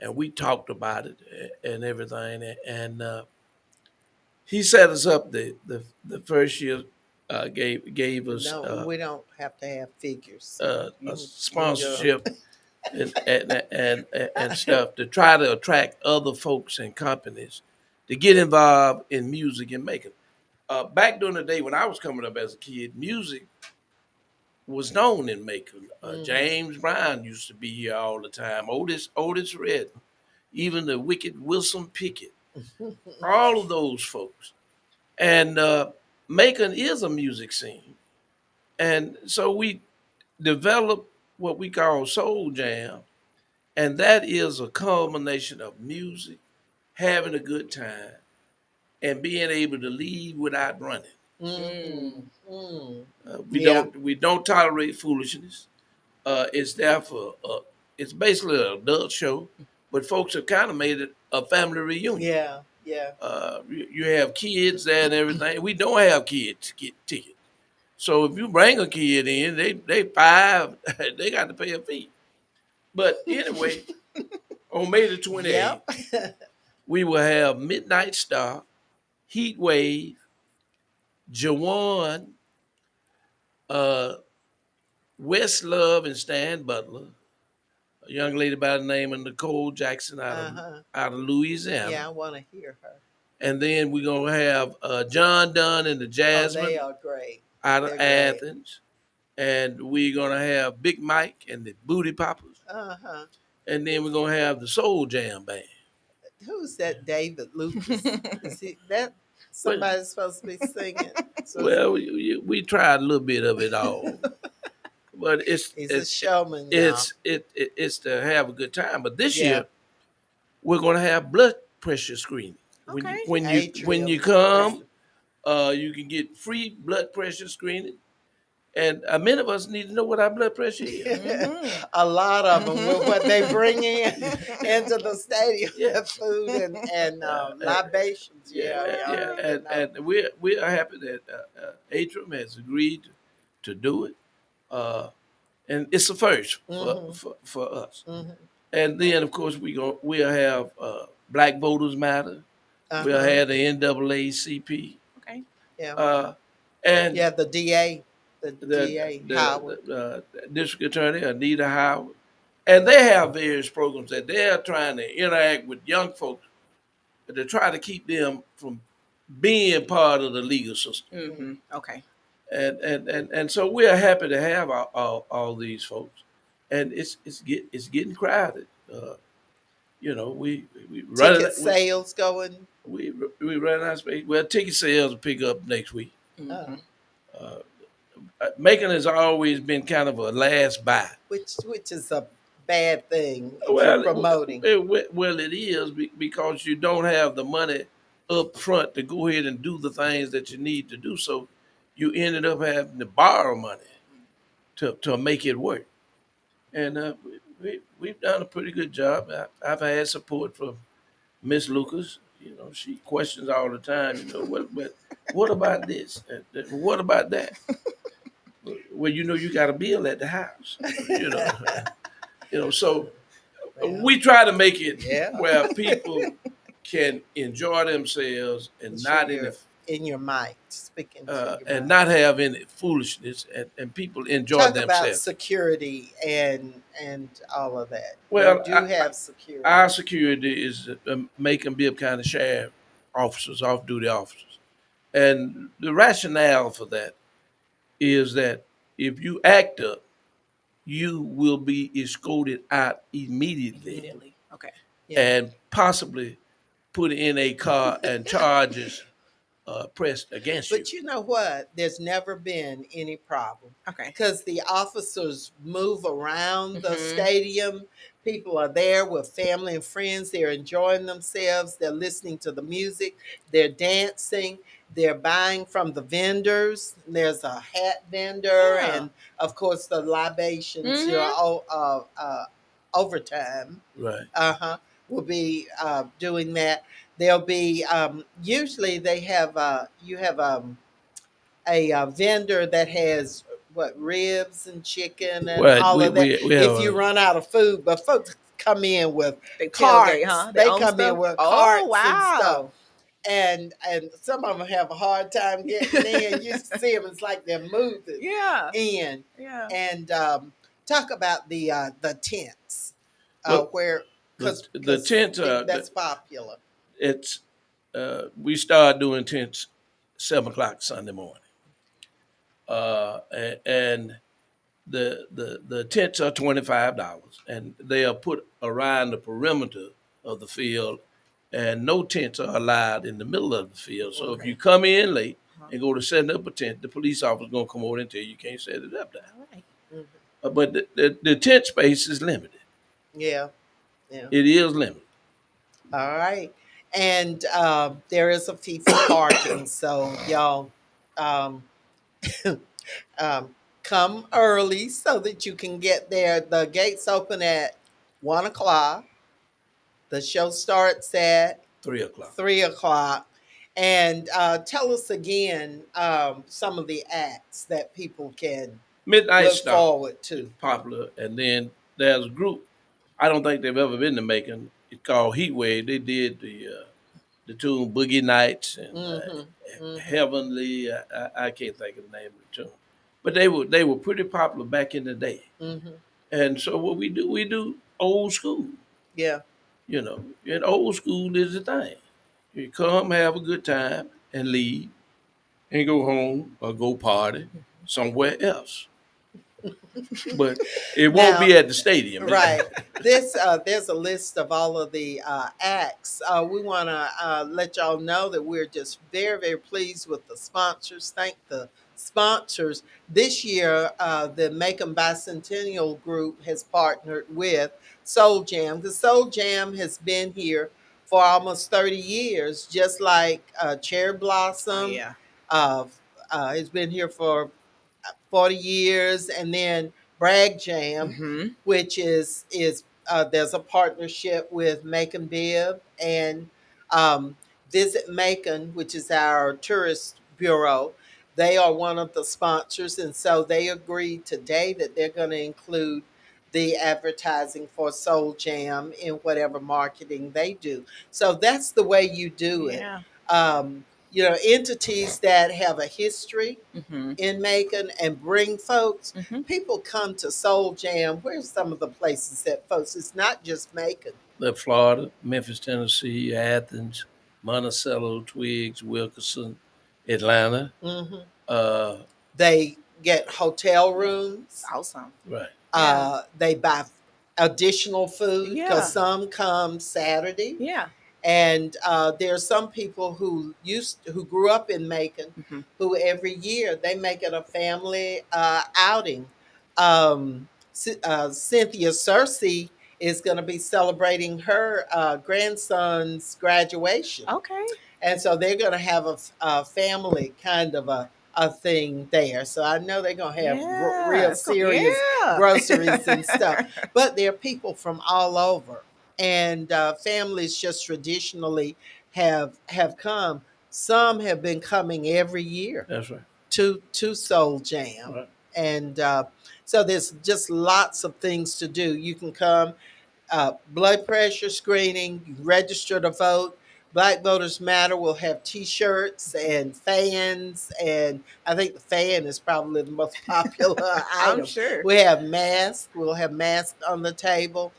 and we talked about it and everything. And he set us up the first year, gave us No, we don't have to have figures. a You can go. sponsorship and stuff to try to attract other folks and companies to get involved in music and making. Back during the day when I was coming up as a kid, music was known in Macon. James Brown used to be here all the time. Otis Red, even the wicked Wilson Pickett, all of those folks. And Macon is a music scene, and so we developed what we call Soul Jam, and that is a culmination of music, having a good time, and being able to leave without running. Mm-hmm. Mm. Yeah. We don't tolerate foolishness. It's there for it's basically an adult show, but folks have kind of made it a family reunion. Yeah. Yeah. You have kids there and everything. We don't have kids get tickets. So if you bring a kid in, they five, they got to pay a fee. But anyway, on May the 28th, Yep. we will have Midnight Star, Heat Wave, Jawan, uh, West Love and Stan Butler, a young lady by the name of Nicole Jackson out of Louisiana. Yeah, I want to hear her. And then we're going to have John Dunn and the Oh, Jasmine they are great. out of They're great. Athens. And we're going to have Big Mike and the Booty Poppers. Uh-huh. And then we're going to have the Soul Jam Band. Who's that David Lucas? Is he that somebody's supposed to be singing? So Well, we tried a little bit of it all. But he's a showman, y'all. it's to have a good time. But this Yeah. year, we're going to have blood pressure screening. Okay. When you come, you can get free blood pressure screening. And many of us need to know what our blood pressure is. Mm-hmm. A lot of them with what they bring in into the stadium, Yeah. food and libations. Yeah. And we are happy that Atrium has agreed to do it. and it's a first Mm-hmm. for us. Mm-hmm. And then, of course, we'll have Black Voters Matter. We'll Uh-huh. have the NAACP, Okay. Yeah. uh, and Yeah, the DA, the the, DA the, Howard. the district attorney Anita Howard, and they have various programs that they're trying to interact with young folks to try to keep them from being part of the legal system. Mm-hmm. Okay. And so we're happy to have all these folks, and it's getting crowded. You know, we running Ticket sales going. we running out of space. Well, ticket sales will pick up next week. Uh, Mm-hmm. Uh, Macon has always been kind of a last buy. which is a bad thing if you're Well, promoting. well, it is because you don't have the money up front to go ahead and do the things that you need to do. So you ended up having to borrow money to make it work. And we've done a pretty good job. I've had support from Miss Lucas. You know, she questions all the time. You know, what about this? What about that? Well, you know, you got a bill at the house. You know, So Well, we try to make it yeah. where people can enjoy themselves Make and sure not you're in your mic, speaking to your and mic. not have any foolishness, and people enjoy Talk about themselves. security and all of that. You Well, do have security. our security is Macon Bibb County Sheriff officers, off-duty officers, and the rationale for that is that if you act up, you will be escorted out immediately Immediately. Okay. Yeah. and possibly put in a car and charges pressed against you. But you know what? There's never been any problem Okay. because the officers move around the Mhm. stadium. People are there with family and friends. They're enjoying themselves. They're listening to the music. They're dancing. They're buying from the vendors. There's a hat vendor, Yeah. and of course the libations. Your Mhm. overtime. Right. Will be doing that. There'll be usually they have you have a vendor that has what ribs and chicken and Right. all of that. We have If you run out of food, but folks come in with They tailgate, carts. huh? They They own come in stuff. with Oh carts and stuff. wow. And some of them have a hard time getting in. You see them; it's like they're moving Yeah. in. Yeah. And talk about the tents, Well, where the tent. that's popular. It's we start doing tents 7 o'clock Sunday morning, and the tents are $25, and they are put around the perimeter of the field, and no tents are allowed in the middle of the field. So if Okay. you come in late and go to setting up a tent, the police officer's gonna come over and tell you can't set it up there. All right. Mhm. But the tent space is limited. Yeah, yeah. It is limited. All right. And there is a fee for parking, so y'all um, um, come early so that you can get there. The gates open at 1 o'clock. The show starts at 3 o'clock. 3 o'clock. And tell us again some of the acts that people can Midnight look Star, forward to. popular, and then there's a group. I don't think they've ever been to Macon. It's called Heatwave. They did the tune Boogie Nights and Hmm. Hmm. Heavenly. I can't think of the name of the tune, but they were pretty popular back in the day. Hmm. And so what we do old school. Yeah. You know, and old school is the thing. You come, have a good time, and leave, and go home or go party somewhere else. But it won't Now, be at the stadium. right. This there's a list of all of the acts. We want to let y'all know that we're just very, very pleased with the sponsors. Thank the sponsors. This year, the Macon Bicentennial Group has partnered with Soul Jam. The Soul Jam has been here for almost 30 years, just like Cherry Oh Blossom. yeah. Uh, has been here for 40 years, and then Bragg Jam, Mhm. which is there's a partnership with Macon Bibb and um, Visit Macon, which is our tourist bureau. They are one of the sponsors, and so they agreed today that they're going to include the advertising for Soul Jam in whatever marketing they do. So that's the way you do it. Yeah. Entities that have a history Mm-hmm. in Macon and bring folks. Mm-hmm. People come to Soul Jam. Where's some of the places that folks? It's not just Macon. Florida, Memphis, Tennessee, Athens, Monticello, Twiggs, Wilkerson, Atlanta. Hmm. Uh, They get hotel rooms. Awesome. right. Yeah. They buy additional food because Yeah. some come Saturday. Yeah. And there are some people who grew up in Macon, Mm-hmm. who every year they make it a family outing. Cynthia Cersei is going to be celebrating her grandson's graduation, Okay. and so they're going to have a family kind of a thing there. So I know they're going to have Yeah. real It's serious yeah. groceries and stuff. But there are people from all over, and families just traditionally have come. Some have been coming every year That's right. to Soul Jam, Right. and so there's just lots of things to do. You can come, blood pressure screening, you register to vote. Black Voters Matter will have T-shirts and fans, and I think the fan is probably the most popular I'm item. sure. We have masks. We'll have masks on the table.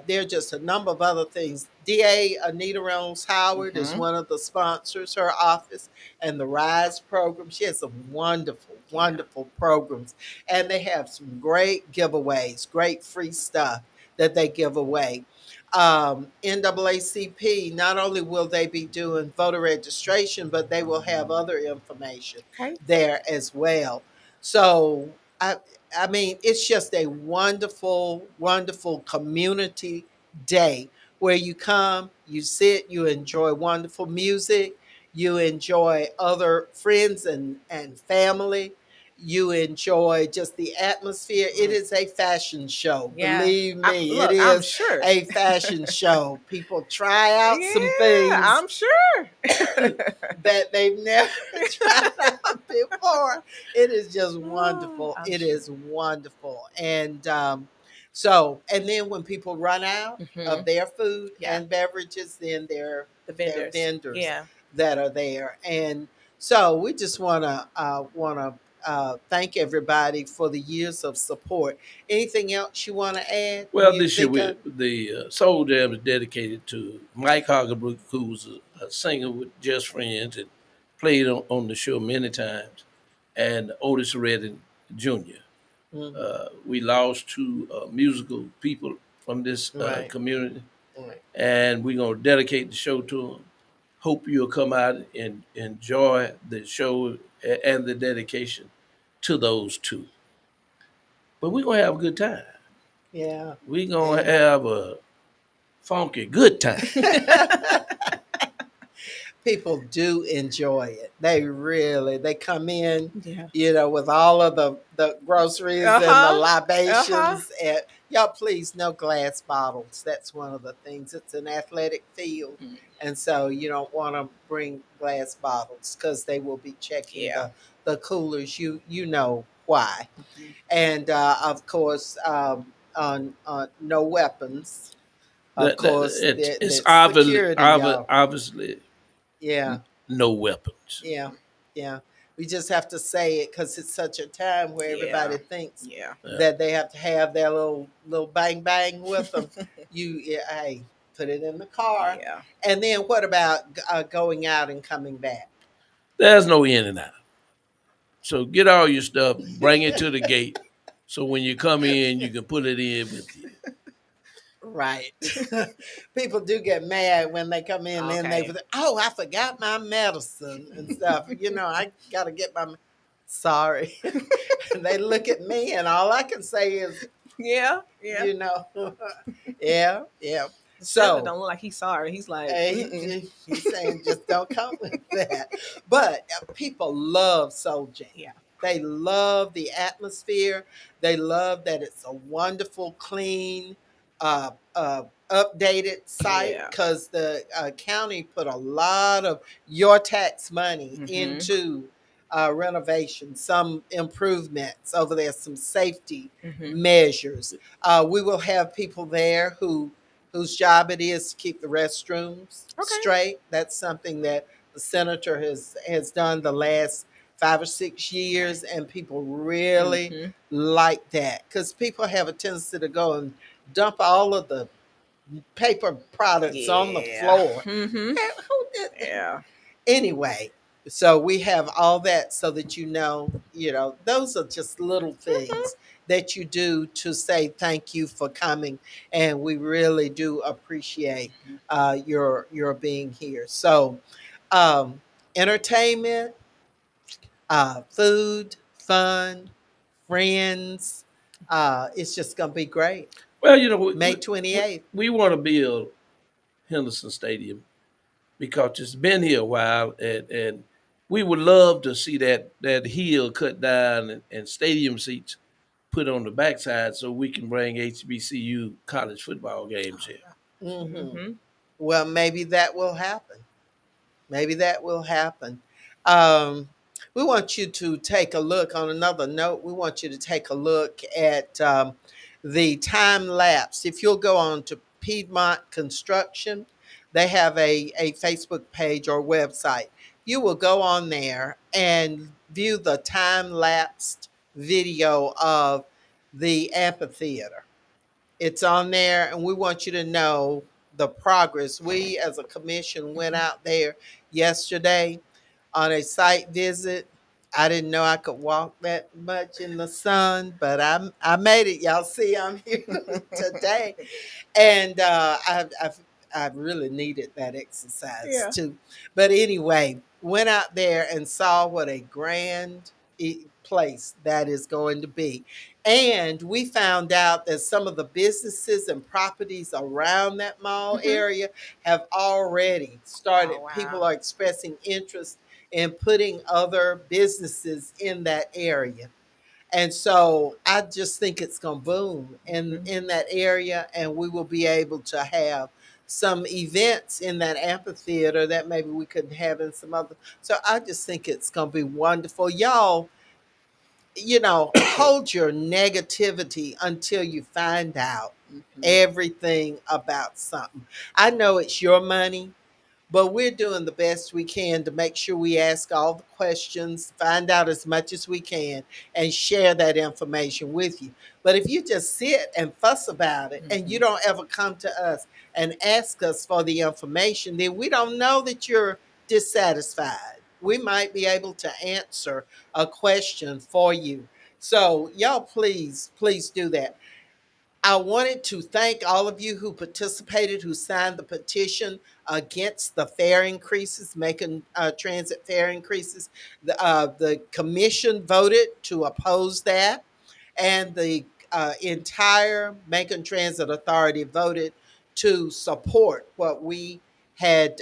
There are just a number of other things. DA Anita Reynolds Howard is Mhm. one of the sponsors. Her office and the Rise program. She has some wonderful, wonderful programs, and they have some great giveaways, great free stuff that they give away. NAACP, not only will they be doing voter registration, but they will have other information Okay. there as well. So I mean, it's just a wonderful, wonderful community day where you come, you sit, you enjoy wonderful music, you enjoy other friends and family, you enjoy just the atmosphere. It is a fashion show. Yeah. Believe me, it Look, I'm is sure. a fashion show. People try out some Yeah, things I'm sure. that they've never tried out before. It is just wonderful. I'm It sure. is wonderful. And then when people run out Mhm. of their food Yeah. and beverages, then The there are vendors. vendors Yeah. that are there. And so we just want to thank everybody for the years of support. Anything else you want to add? When Well, you this year think of the Soul Jam is dedicated to Mike Hoggebrook, who's a singer with Just Friends and played on the show many times, and Otis Redding Jr. Mhm. We lost two musical people from this Right, community, right. and we're going to dedicate the show to them. Hope you'll come out and enjoy the show and the dedication to those two. But we're going to have a good time. Yeah. We're going to Yeah. have a funky good time. People do enjoy it. They come in, Yeah. with all of the groceries and the Uh-huh. Uh-huh. libations. And y'all, please, no glass bottles. That's one of the things. It's an athletic field, Mm. and so you don't want to bring glass bottles because they will be checking Yeah. the coolers. You know why. Mhm. And of course, on no weapons. Of course, It's that security, y'all. obviously Yeah. no weapons. Yeah, yeah. We just have to say it because it's such a time where everybody Yeah. thinks Yeah. Yeah. that they have to have their little bang bang with them. Hey, put it in the car. Yeah. And then what about going out and coming back? There's no in and out. So get all your stuff, bring it to the gate. So when you come in, you can put it in with you. Right. People do get mad when they come in and Okay. I forgot my medicine and stuff. I got to get my, sorry. They look at me and all I can say is, Yeah. Yeah. you know, yeah, yeah. The seller So don't look like he's sorry. He's like, he's saying just don't come with that. But people love Soul Jam. Yeah. They love the atmosphere. They love that it's a wonderful, clean, updated site Yeah. because the county put a lot of your tax money Mhm. into renovations, some improvements over there, some safety Mhm. measures. We will have people there whose job it is to keep the restrooms Okay. straight. That's something that the senator has done the last 5 or 6 years, and people really Mhm. like that because people have a tendency to go and dump all of the paper products on the Yeah. floor. Mhm. Yeah. Anyway, so we have all that so that you know, those are just little things that you do to say thank you for coming, and we really do appreciate your being here. So, um, entertainment, food, fun, friends. It's just gonna be great. Well, you know, May 28th. we want to build Henderson Stadium because it's been here a while, and we would love to see that hill cut down and stadium seats put on the backside so we can bring HBCU college football games here. Hmm. Mhm. Well, maybe that will happen. Maybe that will happen. Um, we want you to take a look. On another note, we want you to take a look at the time lapse. If you'll go on to Piedmont Construction, they have a Facebook page or website. You will go on there and view the time lapsed video of the amphitheater. It's on there, and we want you to know the progress. We, as a commission, went Mhm. out there yesterday on a site visit. I didn't know I could walk that much in the sun, but I made it. Y'all see, I'm here today, and I've really needed that exercise Yeah. too. But anyway, went out there and saw what a grand place that is going to be, and we found out that some of the businesses and properties around that mall Mhm. area have already Oh started. People wow. are expressing interest in putting other businesses in that area. And so I just think it's going to boom Mhm. in that area, and we will be able to have some events in that amphitheater that maybe we couldn't have in some other. So I just think it's going to be wonderful. Y'all, hold your negativity until you find out Mhm. everything about something. I know it's your money, but we're doing the best we can to make sure we ask all the questions, find out as much as we can, and share that information with you. But if you just sit and fuss about it and you Mhm. don't ever come to us and ask us for the information, then we don't know that you're dissatisfied. We might be able to answer a question for you. So, y'all, please, please do that. I wanted to thank all of you who participated, who signed the petition against the fare increases, making transit fare increases. The commission voted to oppose that, and the entire Macon Transit Authority voted to support what we had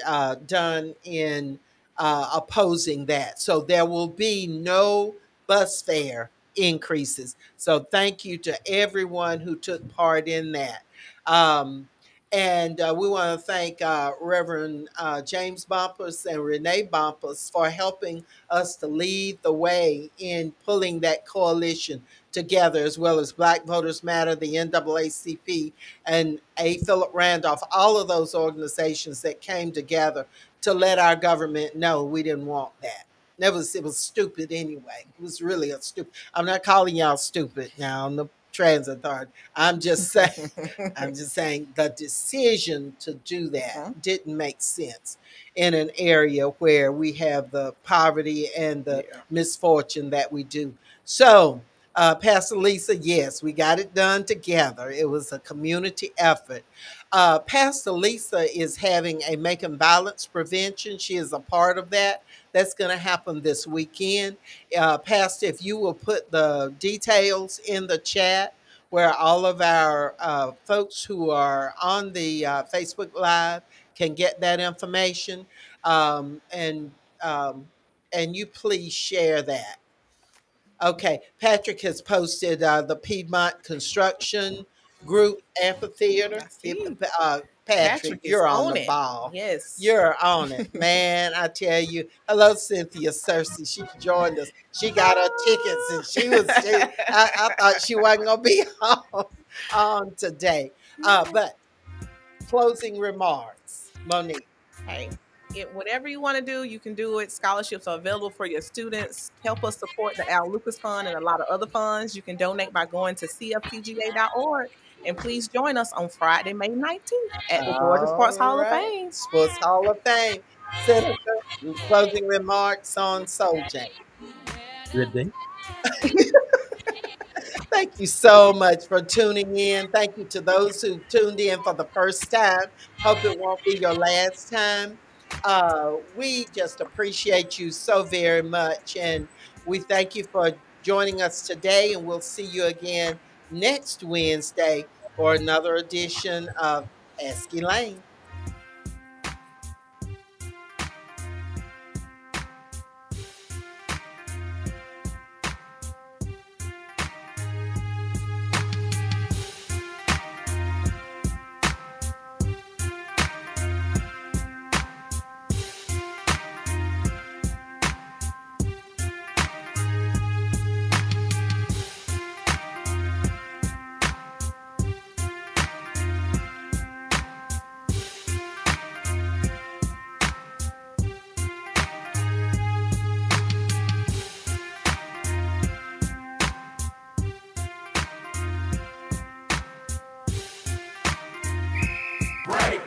done in opposing that. So there will be no bus fare increases. So thank you to everyone who took part in that. Um, and we want to thank Reverend James Bumpus and Renee Bumpus for helping us to lead the way in pulling that coalition together, as well as Black Voters Matter, the NAACP, and A. Philip Randolph, all of those organizations that came together to let our government know we didn't want that. It was stupid anyway. It was really a stupid. I'm not calling y'all stupid now on the transit authority. I'm just saying I'm just saying the decision to do that Mhm. didn't make sense in an area where we have the poverty and the Yeah. misfortune that we do. So, Pastor Lisa, yes, we got it done together. It was a community effort. Pastor Lisa is having a Macon Violence Prevention. She is a part of that. That's going to happen this weekend. Pastor, if you will put the details in the chat where all of our folks who are on the Facebook Live can get that information. Um, and um, and you please share that. Okay, Patrick has posted the Piedmont Construction Group Amphitheater. I see. Patrick, is you're on on the it. ball. Yes. You're on it, man. I tell you. Hello, Cynthia Cersei. She joined us. She got her tickets, and I thought she wasn't gonna be on today. But closing remarks, Monique. Hey, whatever you want to do, you can do it. Scholarships are available for your students. Help us support the Al Lucas Fund and a lot of other funds. You can donate by going to cfcga.org. And please join us on Friday, May 19th at the Georgia Sports All Hall of right, Fame. Sports Hall of Fame. Senator, closing remarks on Soul Jane. Good day. Thank you so much for tuning in. Thank you to those who tuned in for the first time. Hope it won't be your last time. We just appreciate you so very much. And we thank you for joining us today. And we'll see you again next Wednesday for another edition of Ask Elaine. Break.